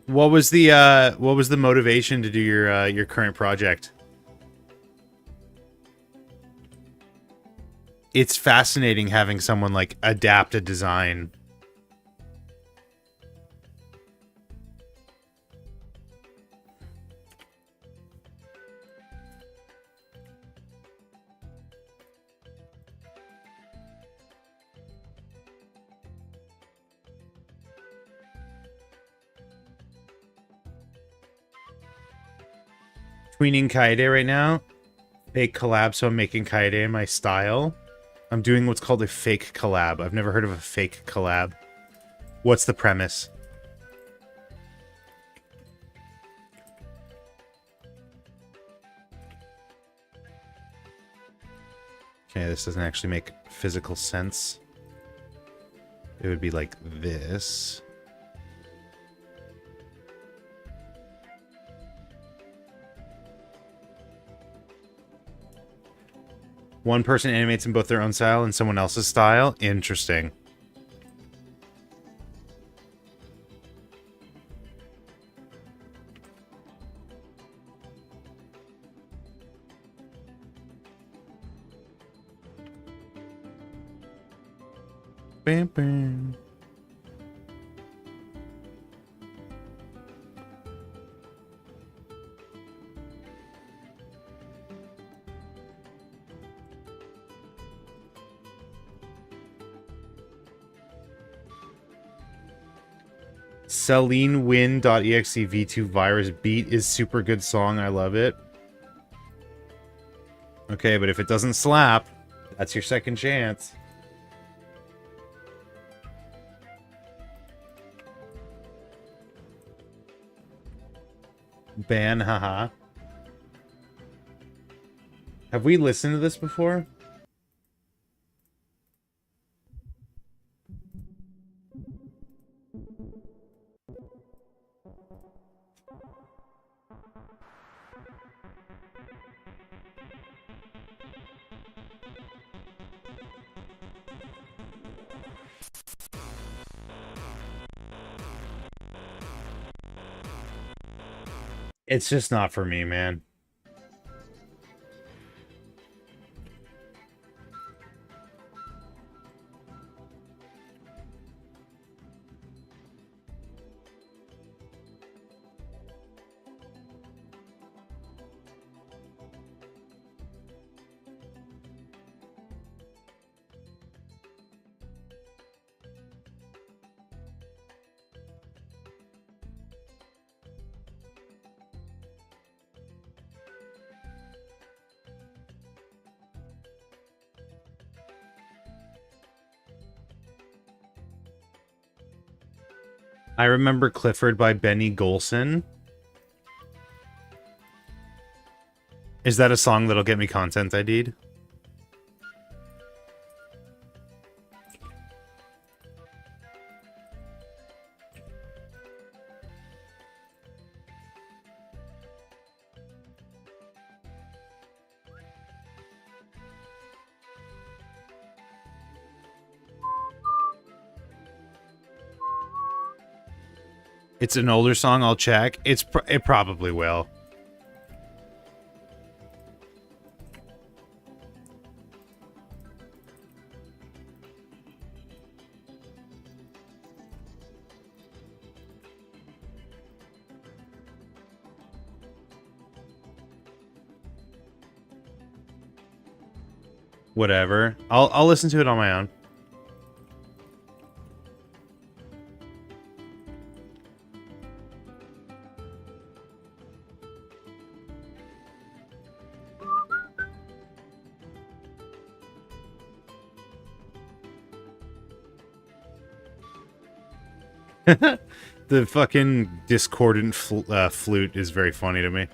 What was the motivation to do your current project? It's fascinating having someone like adapt a design. Tweening Kaede right now. Fake collab, so I'm making Kaede my style. I'm doing what's called a fake collab. I've never heard of a fake collab. What's the premise? Okay, this doesn't actually make physical sense. It would be like this. One person animates in both their own style and someone else's style? Interesting. Bam, bam. SelineWin.exe v2 virus beat is super good song. I love it. Okay, but if it doesn't slap, That's your second chance. Ban, haha. Have we listened to this before? It's just not for me, man. I remember Clifford by Benny Golson. Is that a song that'll get me content ID'd? It's an older song, I'll check. It probably will. Whatever. I'll listen to it on my own. The fucking discordant flute is very funny to me.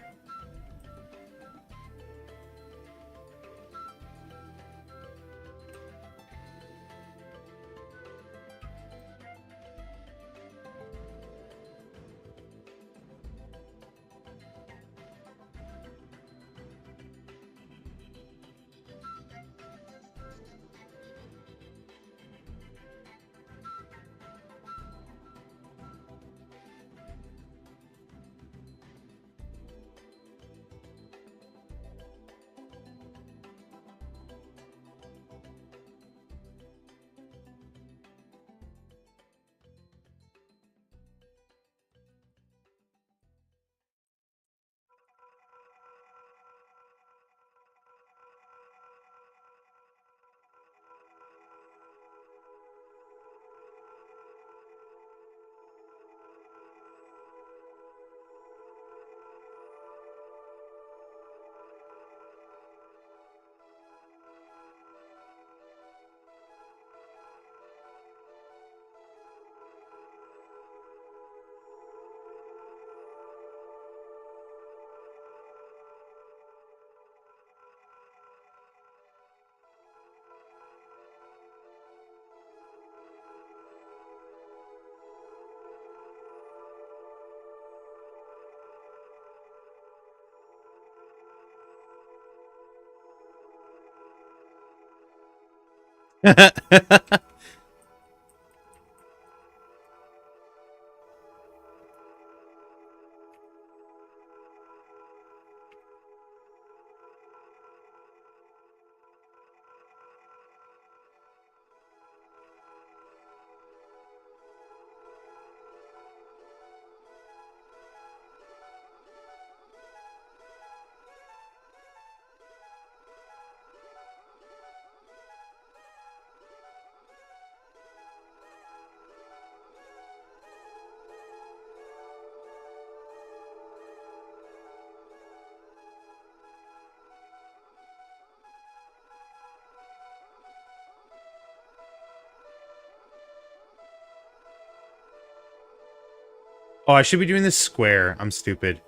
Oh, I should be doing this square. I'm stupid.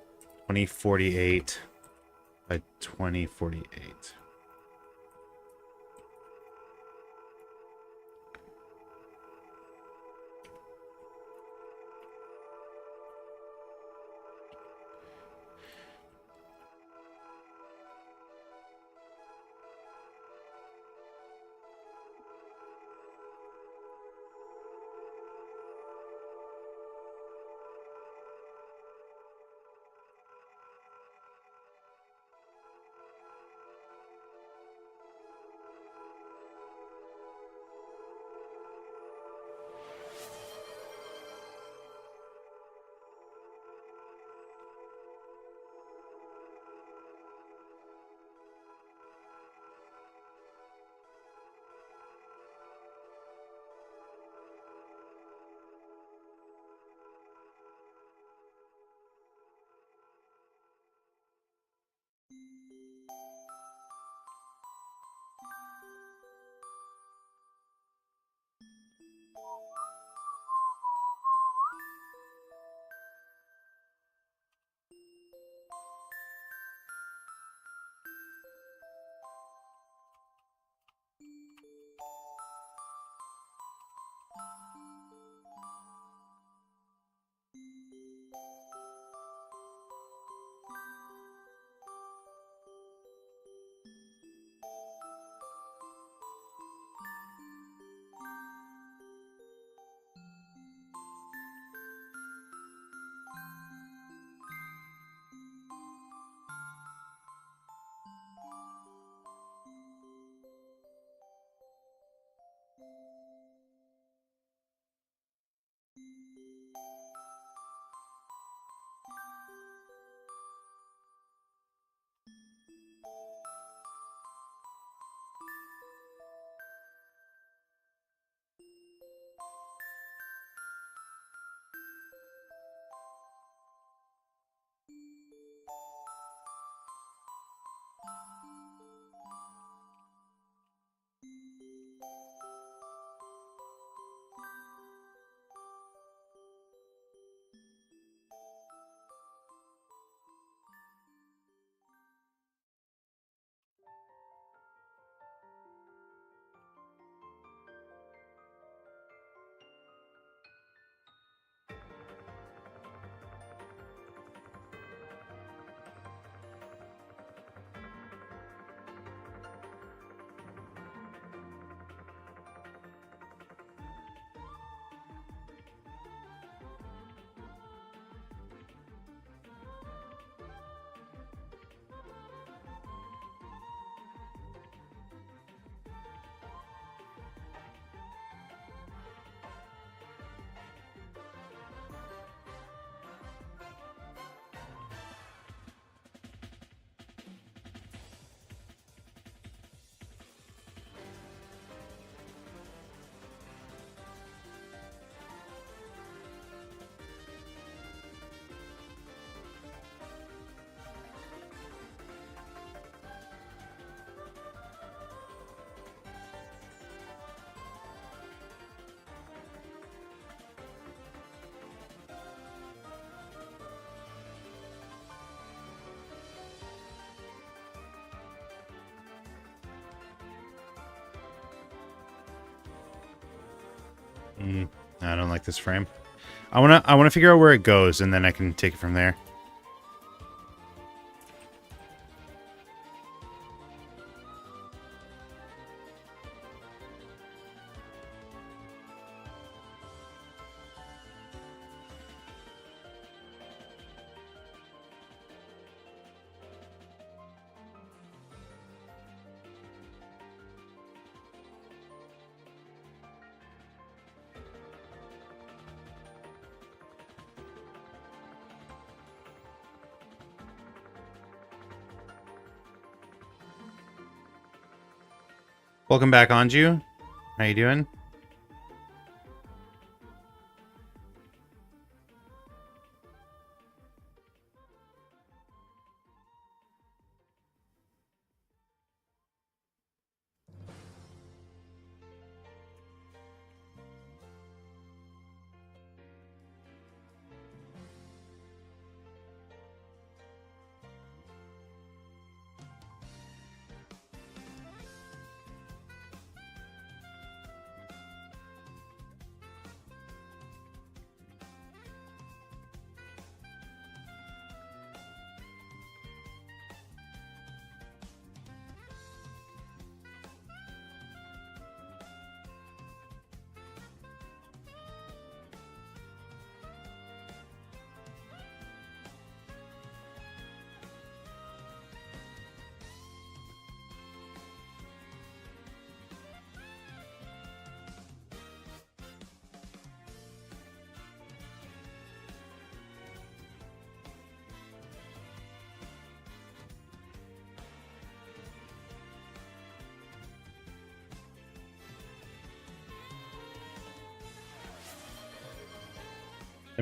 2048 by 2048. I don't like this frame. I wanna figure out where it goes, and then I can take it from there. Welcome back, Anju. How you doing?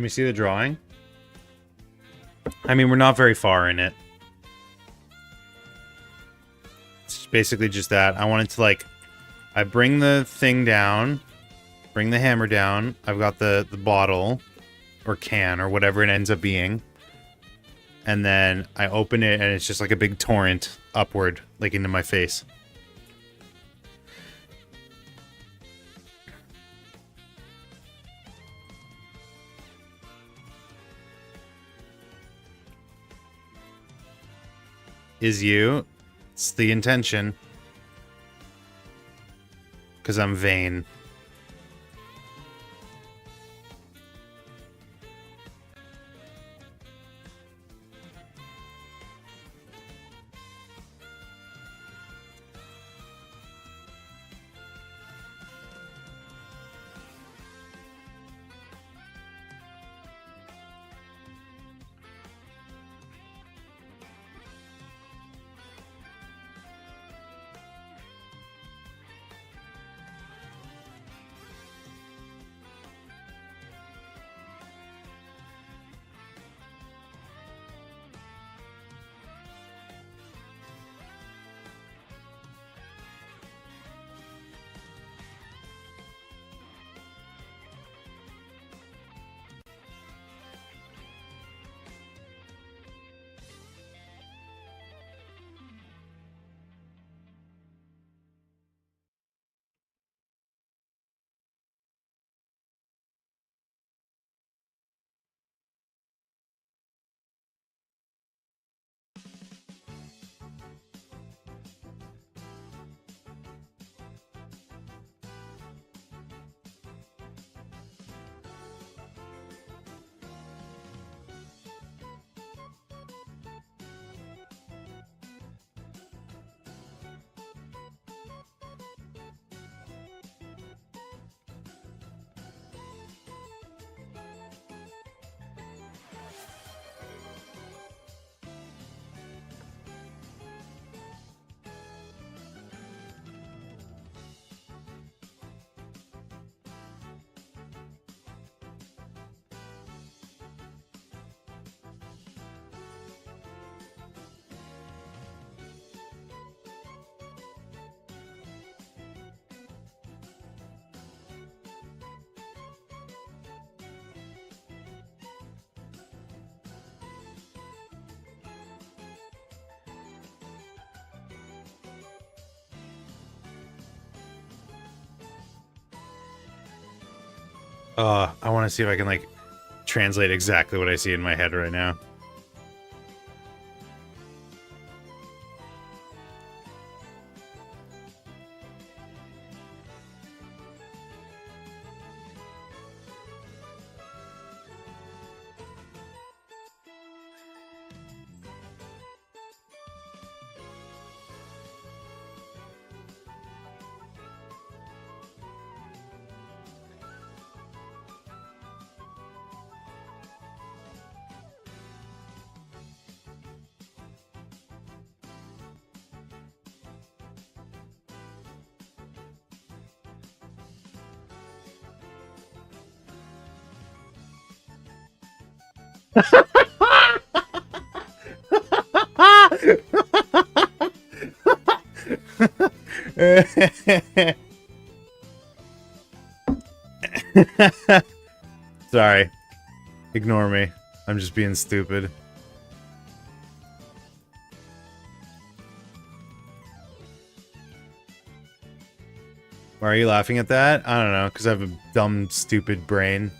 Let me see the drawing. I mean, we're not very far in it. It's basically just that. I wanted to, like... I bring the thing down. Bring the hammer down. I've got the bottle. Or can, or whatever it ends up being. And then I open it, and it's just like a big torrent upward, like into my face. Is you. It's the intention. Because I'm vain. I want to see if I can, like, translate exactly what I see in my head right now. Sorry. Ignore me. I'm just being stupid. Why are you laughing at that? I don't know, because I have a dumb, stupid brain.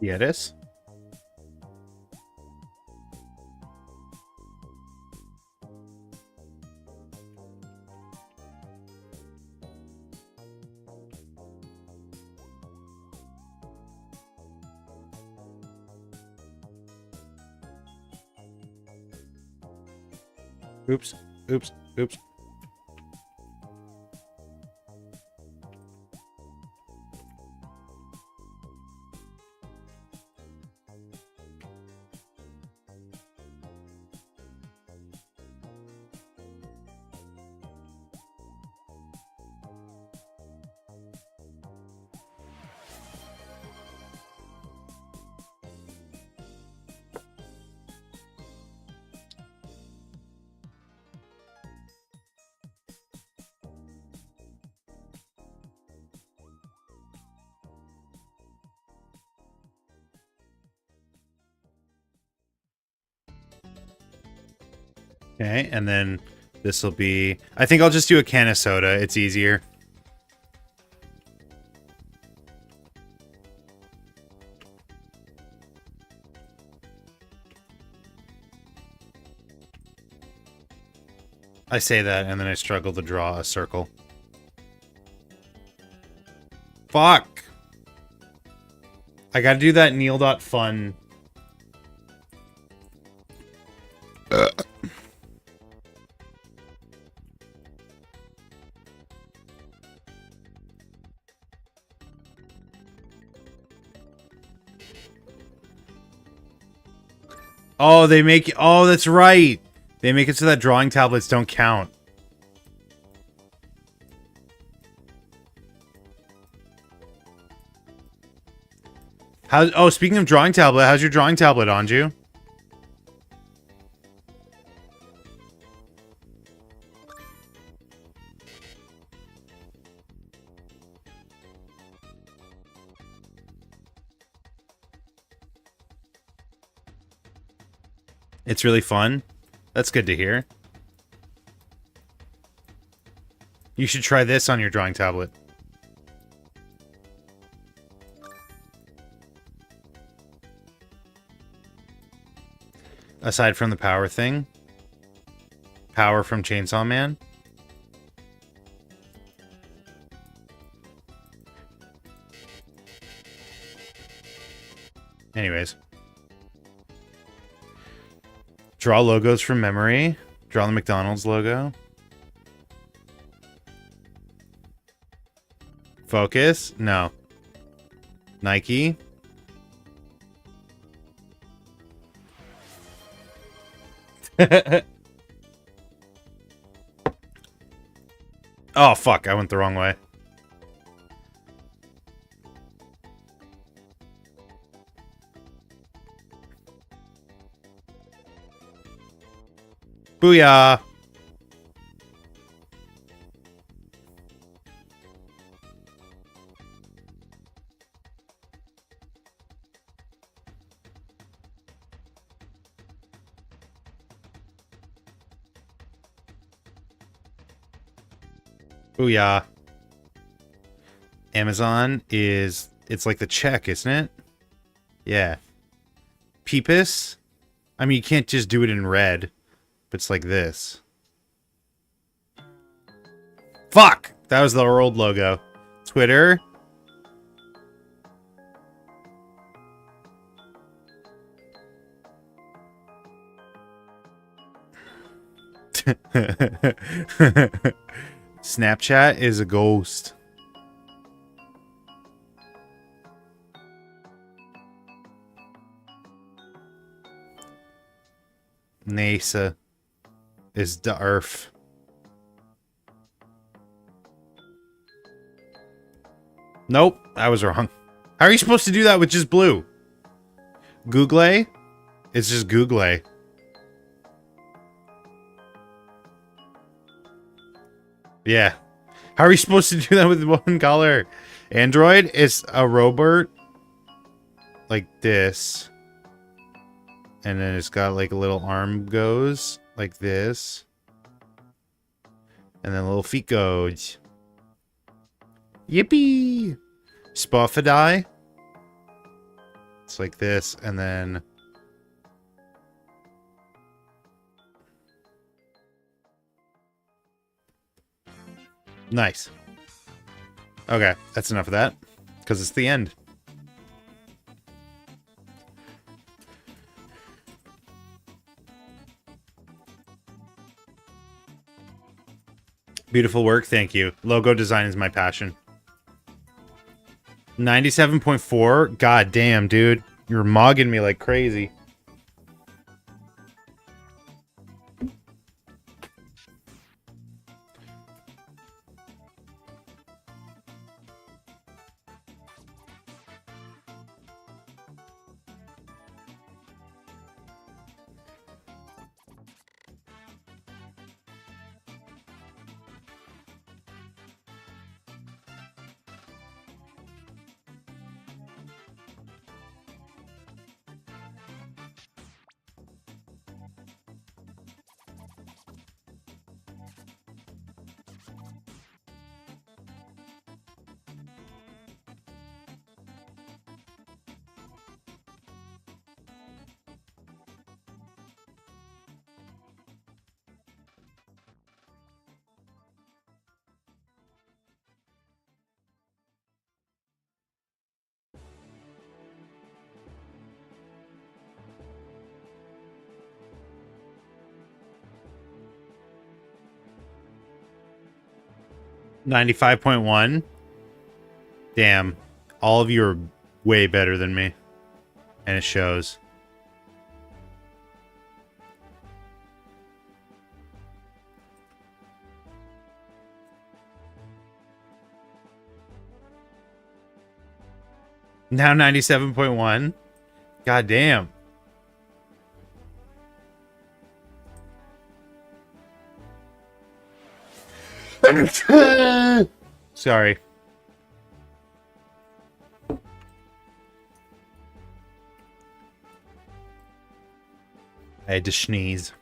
Yes. Oops. Oops. Oops. Okay, and then this will be... I think I'll just do a can of soda. It's easier. I say that, and then I struggle to draw a circle. Fuck! I gotta do that Neil.fun. Oh, they make... Oh, that's right! They make it so that drawing tablets don't count. How? Oh, speaking of drawing tablet, how's your drawing tablet, Anju? It's really fun. That's good to hear. You should try this on your drawing tablet. Aside from the power thing. Power from Chainsaw Man. Anyways. Draw logos from memory. Draw the McDonald's logo. Focus? No. Nike. Oh, fuck. I went the wrong way. Booyah! Booyah. Amazon is... It's like the check, isn't it? Yeah. Peepus? I mean, you can't just do it in red. But it's like this. Fuck! That was the old logo. Twitter. Snapchat is a ghost. NASA is the Earth. Nope, I was wrong. How are you supposed to do that with just blue? Google? It's just Google. Yeah. How are you supposed to do that with one color? Android is a robot like this. And then it's got like a little arm goes like this. And then little feet goes. Yippee! Spotify. It's like this, and then... Nice. Okay, that's enough of that. Because it's the end. Beautiful work, thank you. Logo design is my passion. 97.4? God damn, dude. You're mogging me like crazy. $95.1. Damn. All of you are way better than me. And it shows. Now 97.1. God damn. Sorry. I had to sneeze.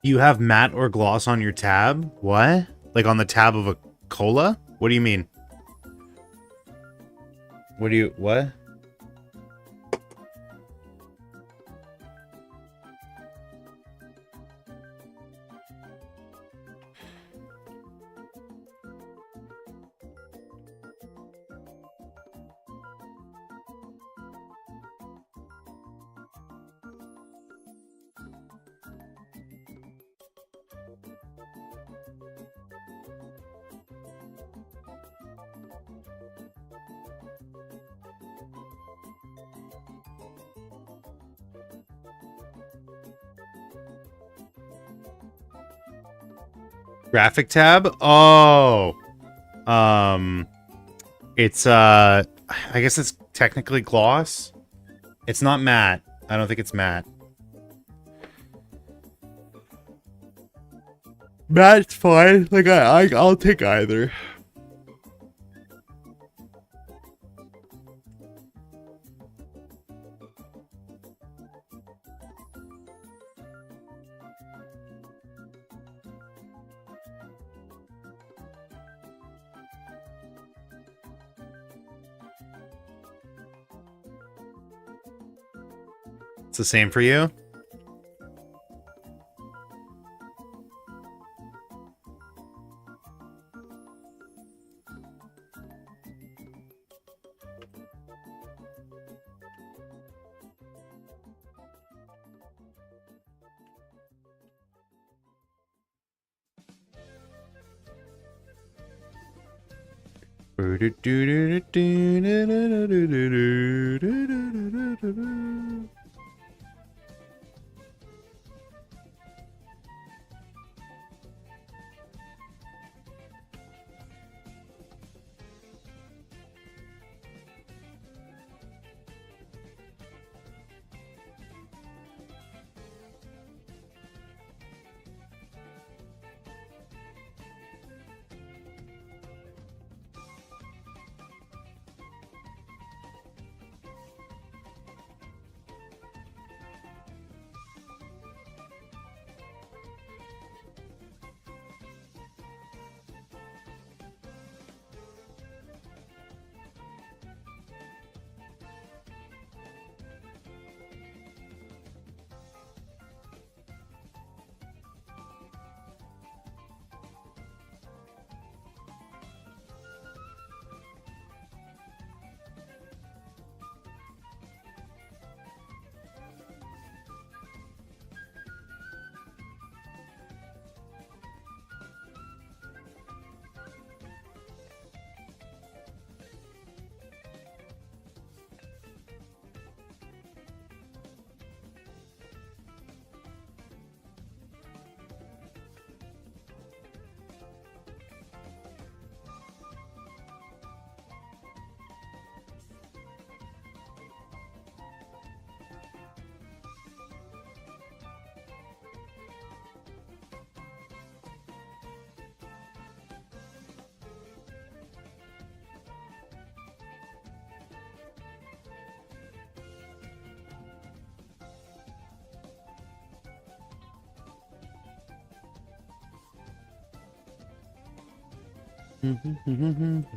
You have matte or gloss on your tab? What? Like on the tab of a cola? What do you mean? What? Graphic tab? Oh. It's I guess it's technically gloss. It's not matte. I don't think it's matte. Matte's fine. Like I'll take either. It's the same for you?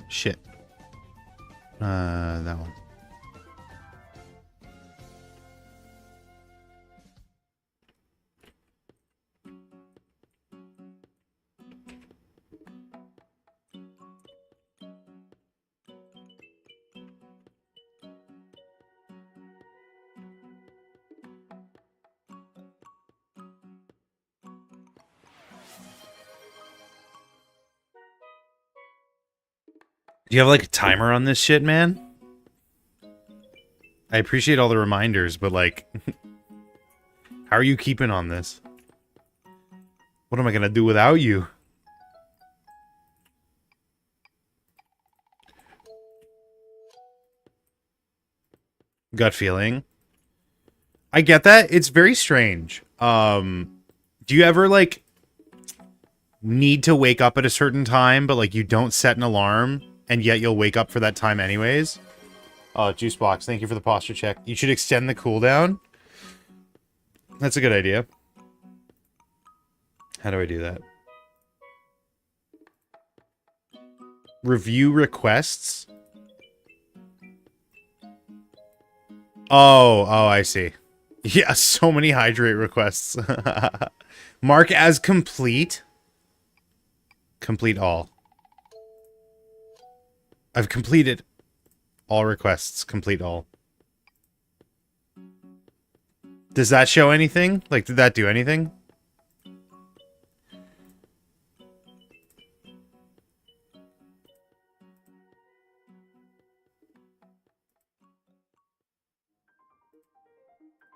Shit. That one. Do you have like a timer on this shit, man? I appreciate all the reminders, but like, how are you keeping on this? What am I gonna do without you? Gut feeling. I get that. It's very strange. Do you ever like need to wake up at a certain time, but like you don't set an alarm, and yet you'll wake up for that time anyways? Oh, Juicebox, thank you for the posture check. You should extend the cooldown. That's a good idea. How do I do that? Review requests. Oh, I see. Yeah, so many hydrate requests. Mark as complete. Complete all. I've completed all requests. Complete all. Does that show anything? Like, did that do anything?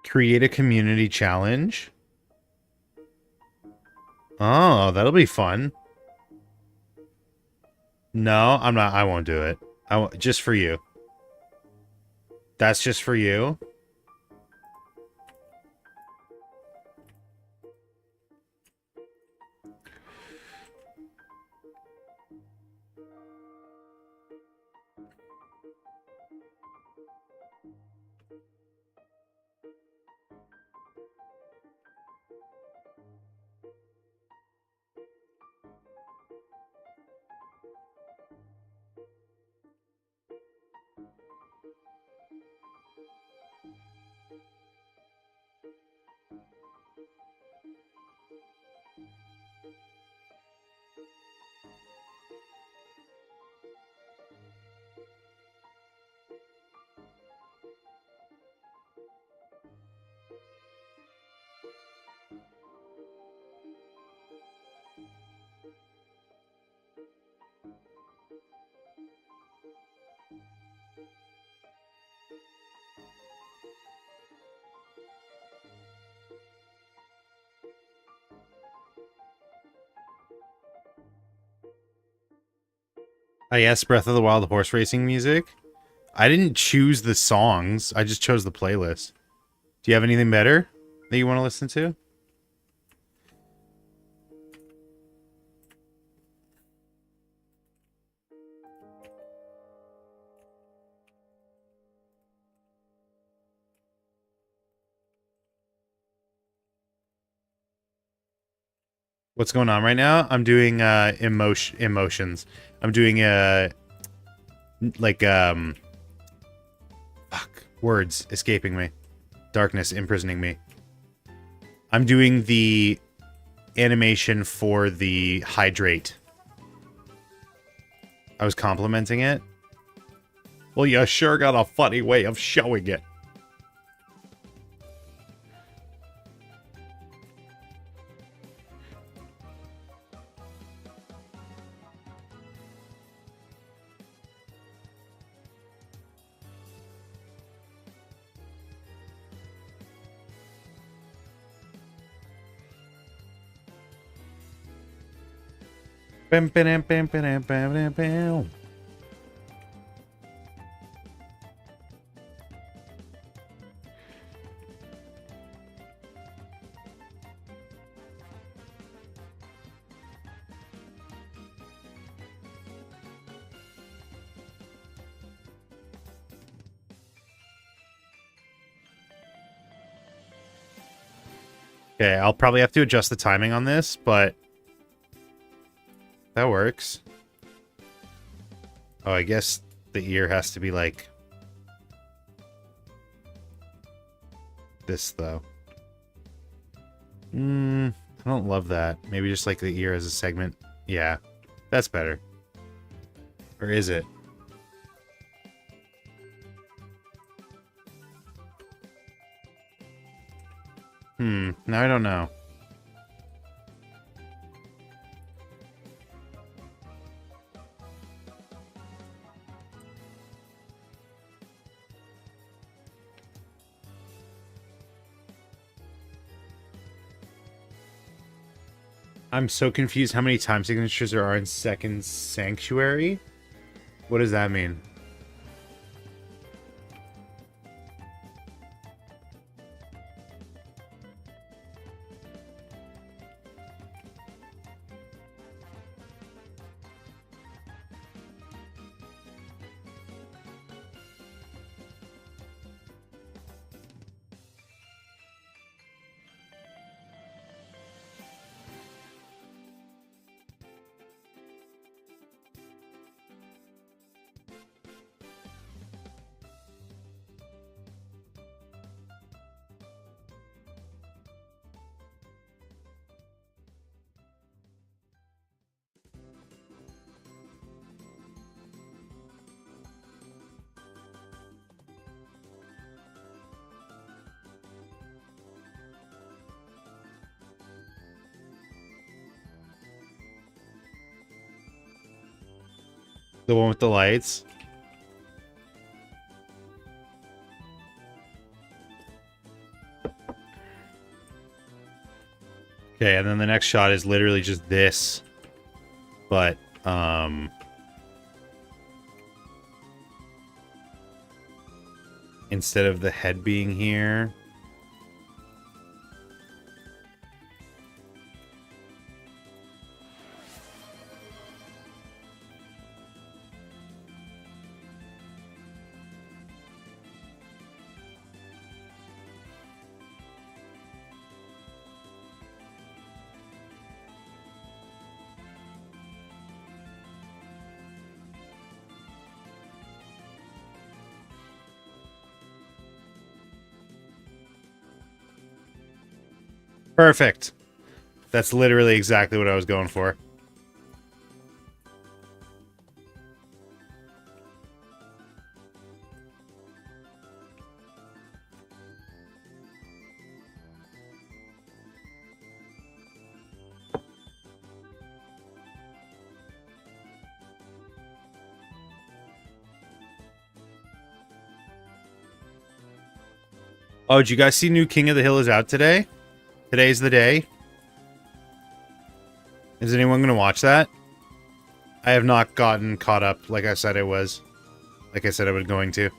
Create a community challenge. Oh, that'll be fun. No, I'm not. I won't do it. Just for you. That's just for you. Yes, Breath of the Wild horse racing music. I didn't choose the songs. I just chose the playlist. Do you have anything better that you want to listen to? What's going on right now? I'm doing emotions. I'm doing like fuck, words escaping me. Darkness imprisoning me. I'm doing the animation for the hydrate. I was complimenting it. Well, you sure got a funny way of showing it. Bam, bam, bam, bam, bam, bam, bam. Okay, I'll probably have to adjust the timing on this, but that works. Oh, I guess the ear has to be like this, though. I don't love that. Maybe just like the ear as a segment. Yeah, that's better. Or is it? Now I don't know. I'm so confused how many time signatures there are in Second Sanctuary. What does that mean? The one with the lights? Okay, and then the next shot is literally just this. But, instead of the head being here. Perfect. That's literally exactly what I was going for. Oh, did you guys see new King of the Hill is out today? Today's the day. Is anyone going to watch that? I have not gotten caught up like I said I was. Like I said I was going to.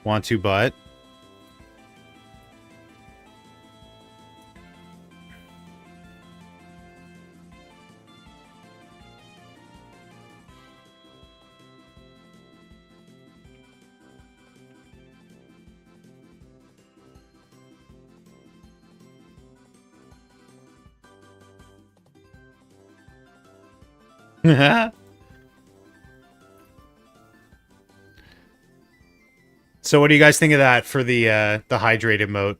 Want to, but... So what do you guys think of that for the hydrated mode?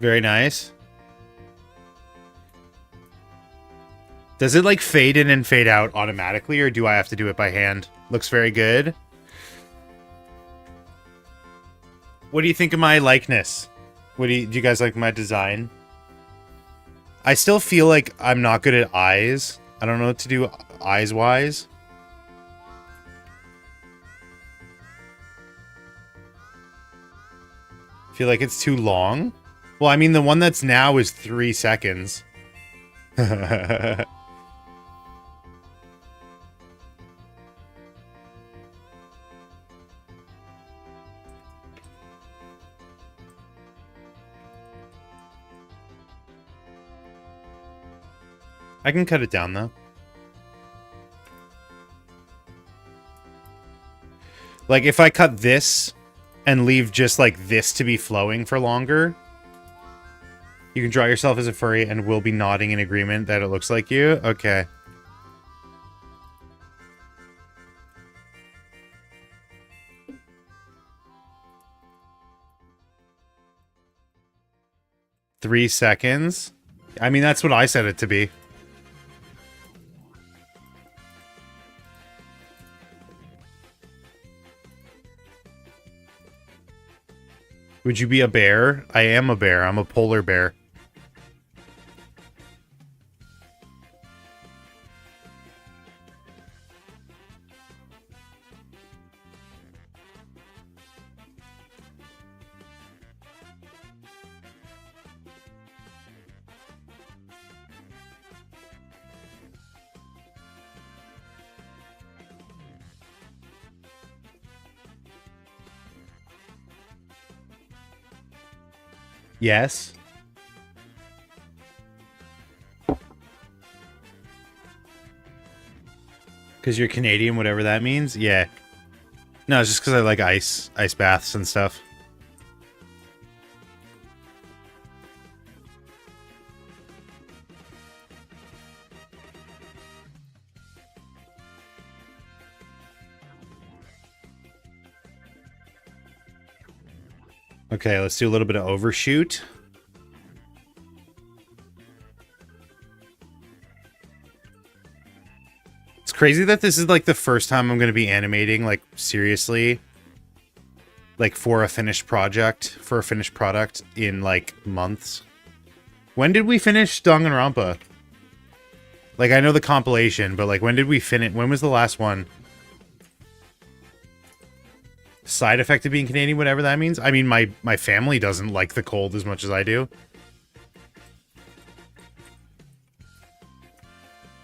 Very nice. Does it like fade in and fade out automatically, or do I have to do it by hand? Looks very good. What do you think of my likeness? Do you guys like my design? I still feel like I'm not good at eyes. I don't know what to do eyes-wise. Feel like it's too long. Well, I mean, the one that's now is 3 seconds. I can cut it down, though. Like, if I cut this and leave just, like, this to be flowing for longer, you can draw yourself as a furry and we'll be nodding in agreement that it looks like you. Okay. Three seconds? I mean, that's what I said it to be. Would you be a bear? I am a bear. I'm a polar bear. Yes. Because you're Canadian, whatever that means? Yeah. No, it's just because I like ice baths and stuff. Okay, let's do a little bit of overshoot. It's crazy that this is like the first time I'm going to be animating, like, seriously, like, for a finished product in, like, months. When did we finish Danganronpa? Like, I know the compilation, but, like, when did we finish? When was the last one? Side effect of being Canadian, whatever that means. I mean, my family doesn't like the cold as much as I do.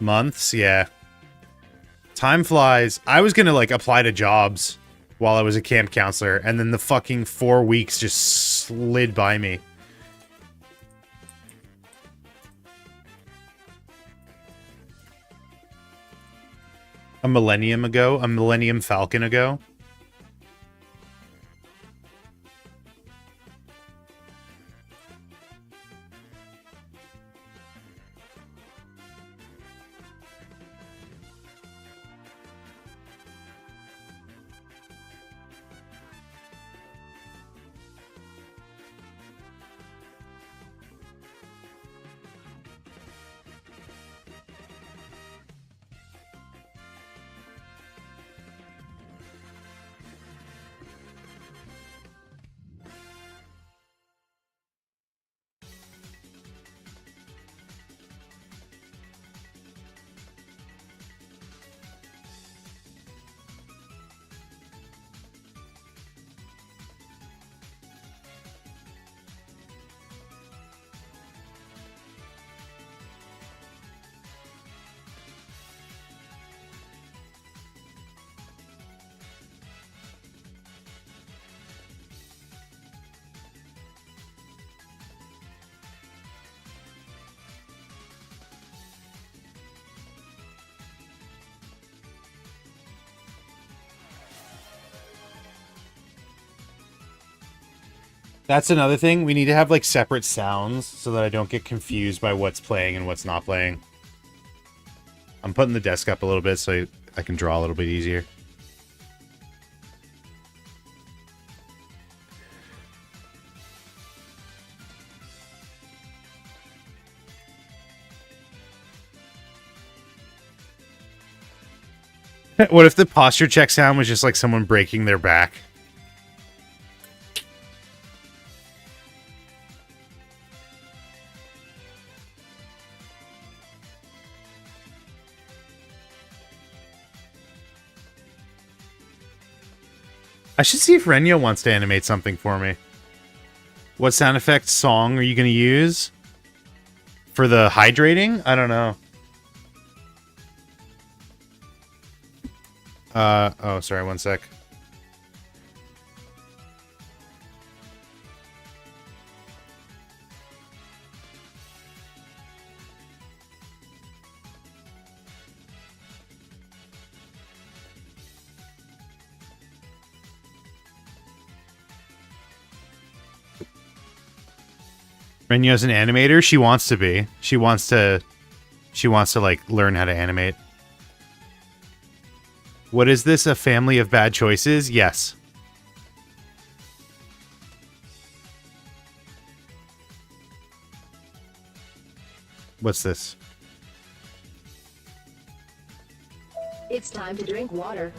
Months, yeah. Time flies. I was gonna, like, apply to jobs while I was a camp counselor, and then the fucking 4 weeks just slid by me. A Millennium Falcon ago. That's another thing. We need to have, like, separate sounds so that I don't get confused by what's playing and what's not playing. I'm putting the desk up a little bit so I can draw a little bit easier. What if the posture check sound was just like someone breaking their back? I should see if Renya wants to animate something for me. What sound effect song are you going to use? For the hydrating? I don't know. Oh, sorry, one sec. Renya's an animator. She wants to be. She wants to like learn how to animate. What is this? A family of bad choices? Yes. What's this? It's time to drink water.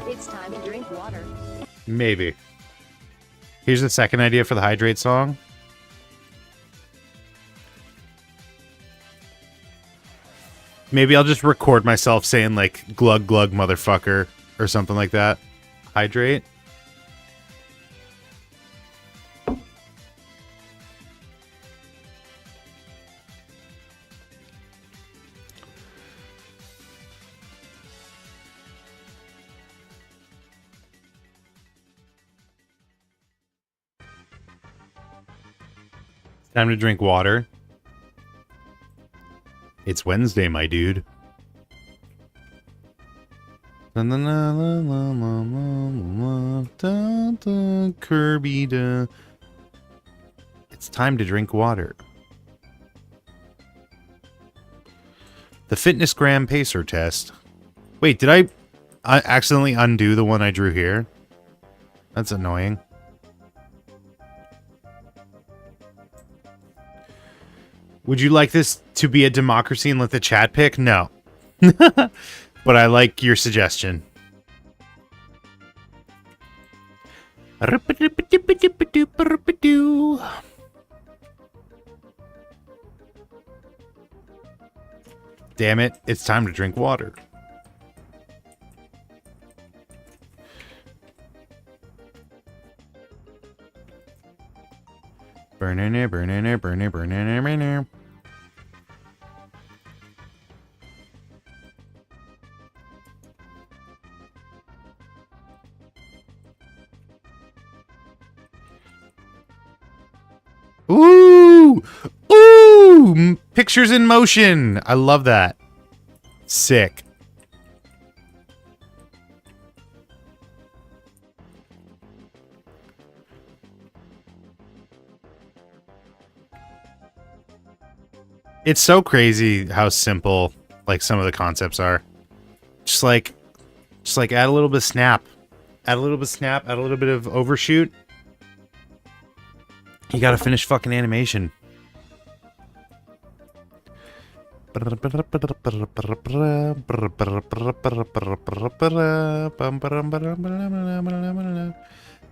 It's time to drink water. Maybe. Here's the second idea for the hydrate song. Maybe I'll just record myself saying like glug glug motherfucker or something like that. Hydrate. Time to drink water. It's Wednesday, my dude. Kirby. It's time to drink water. The Fitness Gram Pacer test. Wait, did I accidentally undo the one I drew here? That's annoying. Would you like this to be a democracy and let the chat pick? No. But I like your suggestion. Damn it, it's time to drink water. Burning it, burning it, burning it, burning it, burning it. Ooh! Ooh! Pictures in motion! I love that. Sick. It's so crazy how simple, like, some of the concepts are. Just like add a little bit of snap. Add a little bit of snap, add a little bit of overshoot. You gotta finish fucking animation.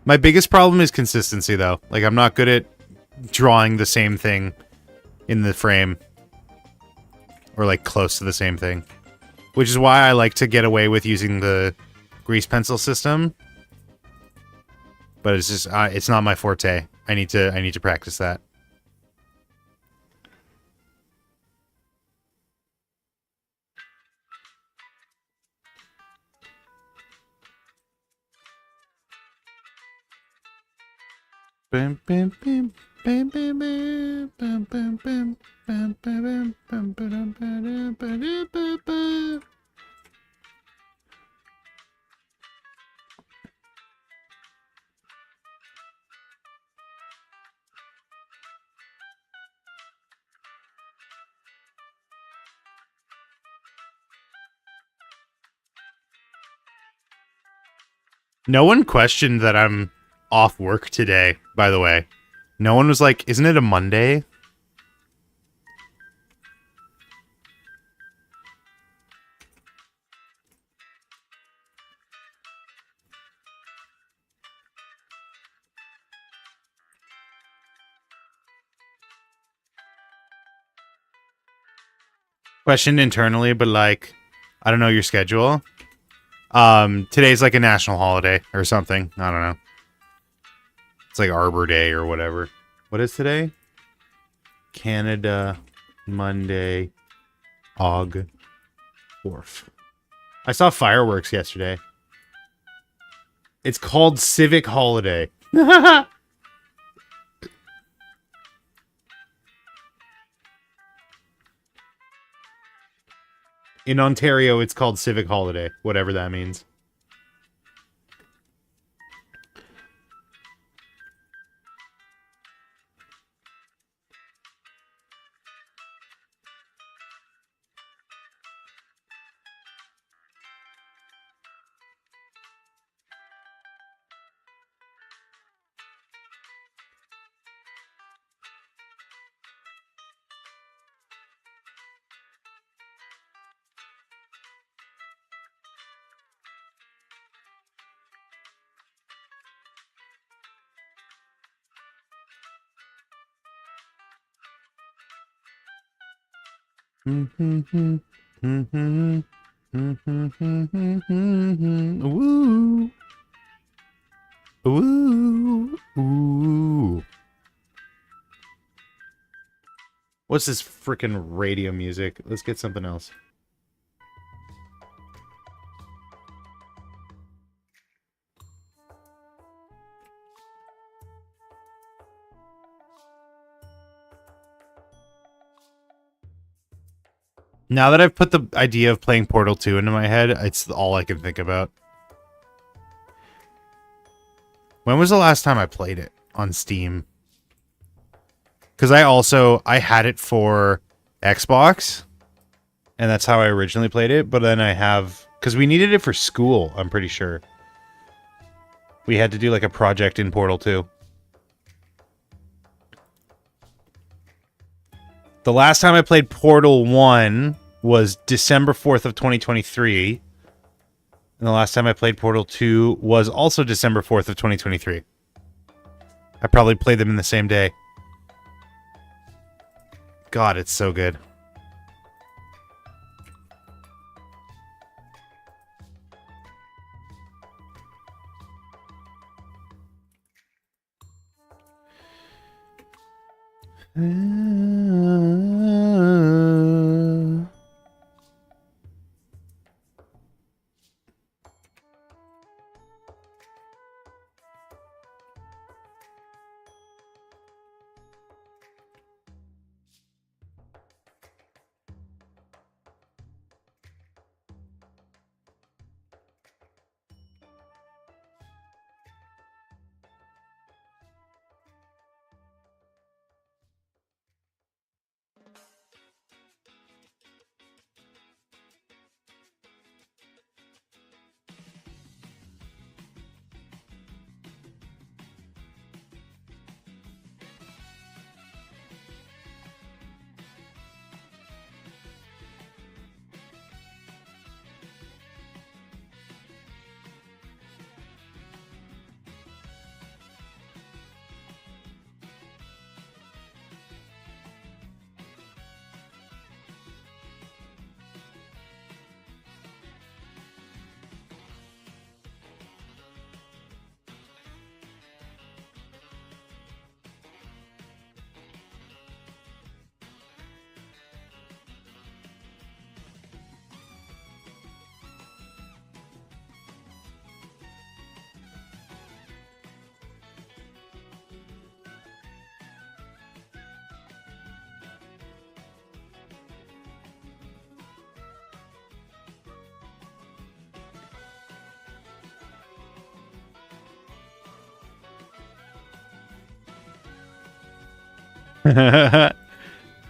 My biggest problem is consistency, though. Like, I'm not good at drawing the same thing in the frame. Or, like, close to the same thing. Which is why I like to get away with using the grease pencil system. But it's just, it's not my forte. I need to practice that. Bam, bam, bam, bam, bam, bam, bam, bam, bam, bam, bam, bam, bam, bam, bam, bam, bam, bam. No one questioned that I'm off work today, by the way. No one was like, isn't it a Monday? Questioned internally, but like, I don't know your schedule. Today's like a national holiday or something. I don't know. It's like Arbor Day or whatever. What is today? Canada Monday, Aug 4th. I saw fireworks yesterday. It's called Civic Holiday. In Ontario, it's called Civic Holiday, whatever that means. Woo. Ooh. Ooh. What's this freaking radio music? Let's get something else. Now that I've put the idea of playing Portal 2 into my head, it's all I can think about. When was the last time I played it on Steam? Because I had it for Xbox, and that's how I originally played it, but then because we needed it for school, I'm pretty sure. We had to do like a project in Portal 2. The last time I played Portal 1 was December 4th of 2023. And the last time I played Portal 2 was also December 4th of 2023. I probably played them in the same day. God, it's so good.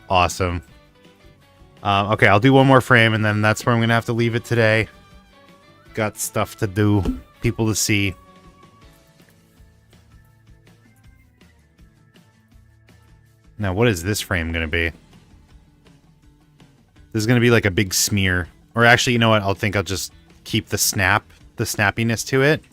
Awesome. Okay, I'll do one more frame, and then that's where I'm going to have to leave it today. Got stuff to do, people to see. Now, what is this frame going to be? This is going to be like a big smear. Or actually, you know what? I'll just keep the snappiness to it.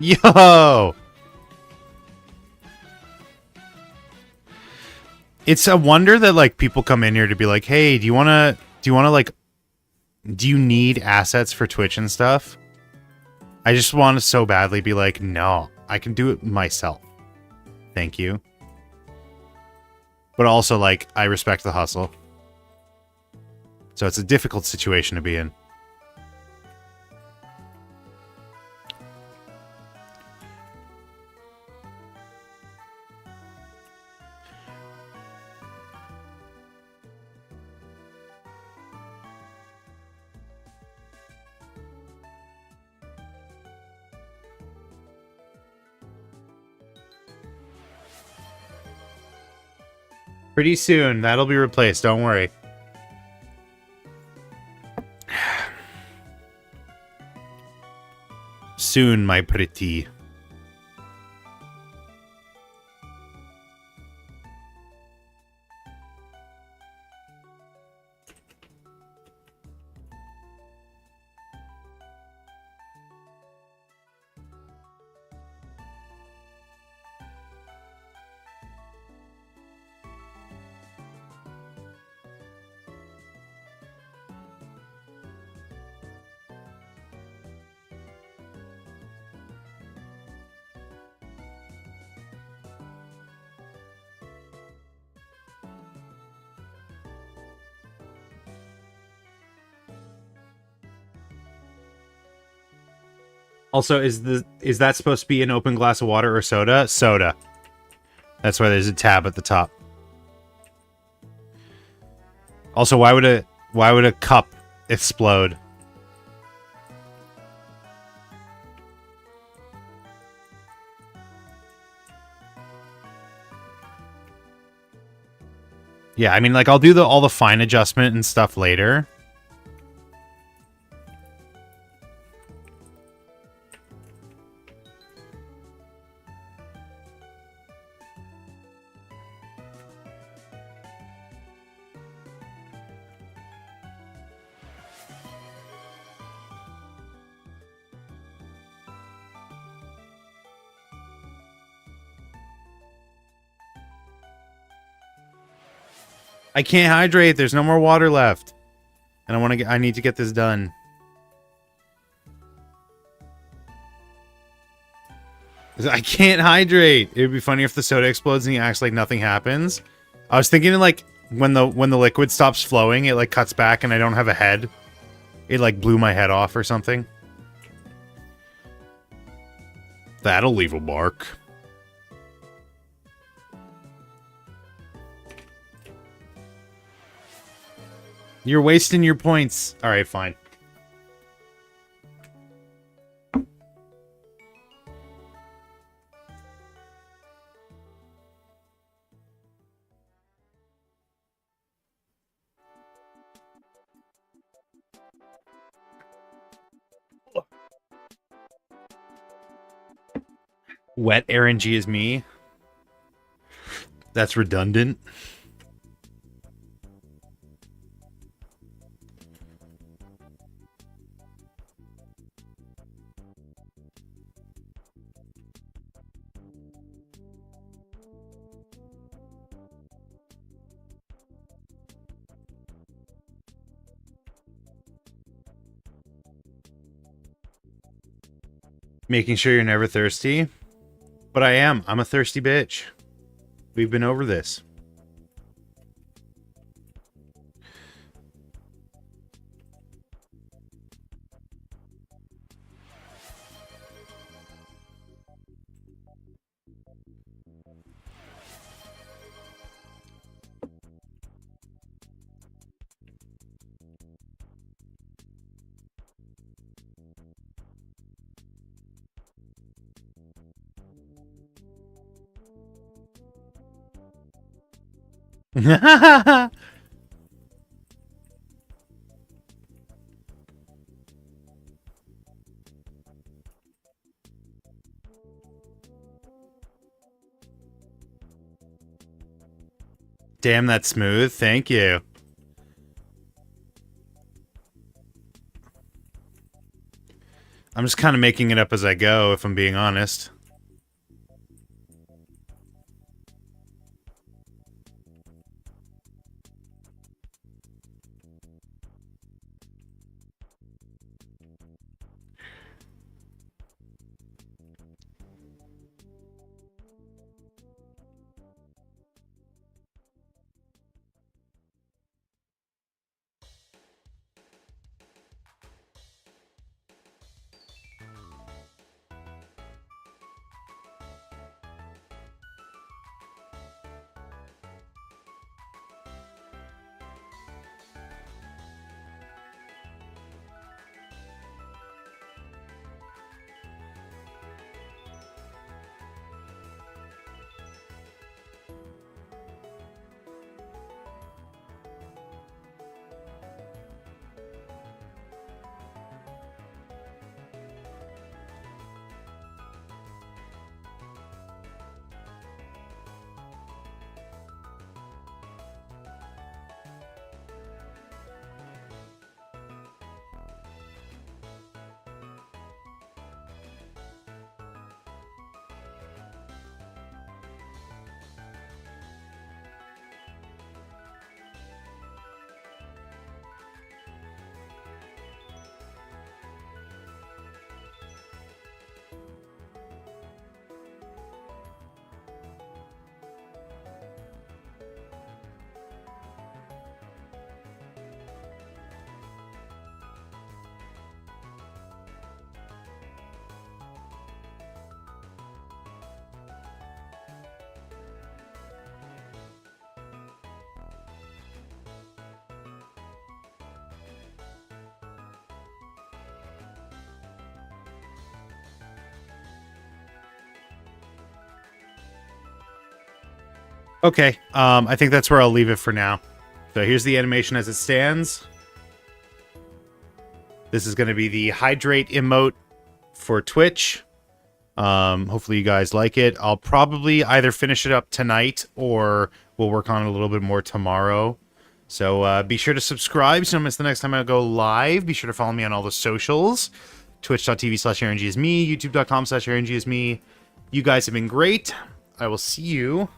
Yo! It's a wonder that like people come in here to be like, hey, do you wanna like, do you need assets for Twitch and stuff? I just want to so badly be like, no, I can do it myself. Thank you. But also, like, I respect the hustle. So it's a difficult situation to be in. Pretty soon, that'll be replaced, don't worry. Soon, my pretty. Also, is that supposed to be an open glass of water or soda? Soda. That's why there's a tab at the top. Also, why would a cup explode? Yeah, I mean, like, I'll do all the fine adjustment and stuff later. I can't hydrate. There's no more water left. And I need to get this done. I can't hydrate. It would be funny if the soda explodes and he acts like nothing happens. I was thinking like when the liquid stops flowing, it like cuts back and I don't have a head. It like blew my head off or something. That'll leave a mark. You're wasting your points. All right, fine. Wet RNG is me. That's redundant. Making sure you're never thirsty. But I am. I'm a thirsty bitch. We've been over this. Damn, that's smooth. Thank you. I'm just kind of making it up as I go, if I'm being honest. Okay, I think that's where I'll leave it for now. So here's the animation as it stands. This is going to be the hydrate emote for Twitch. Hopefully you guys like it. I'll probably either finish it up tonight or we'll work on it a little bit more tomorrow. So be sure to subscribe so you don't miss the next time I go live. Be sure to follow me on all the socials. Twitch.tv/AaronGisme, YouTube.com/AaronGisme. You guys have been great. I will see you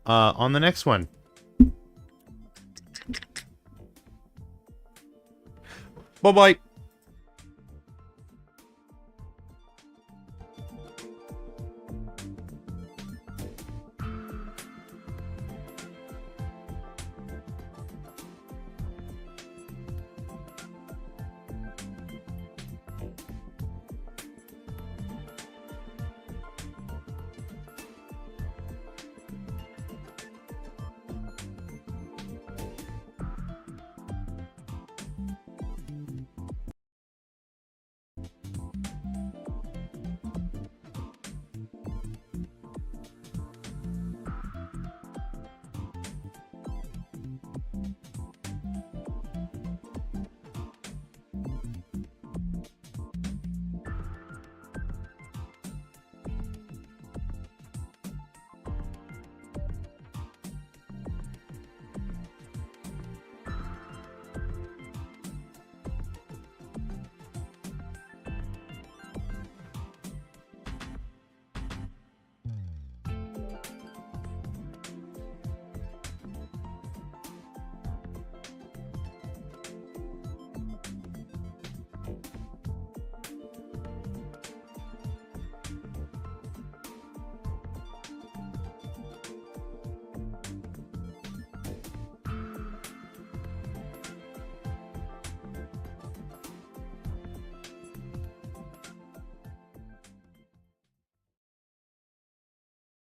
on the next one. Bye-bye.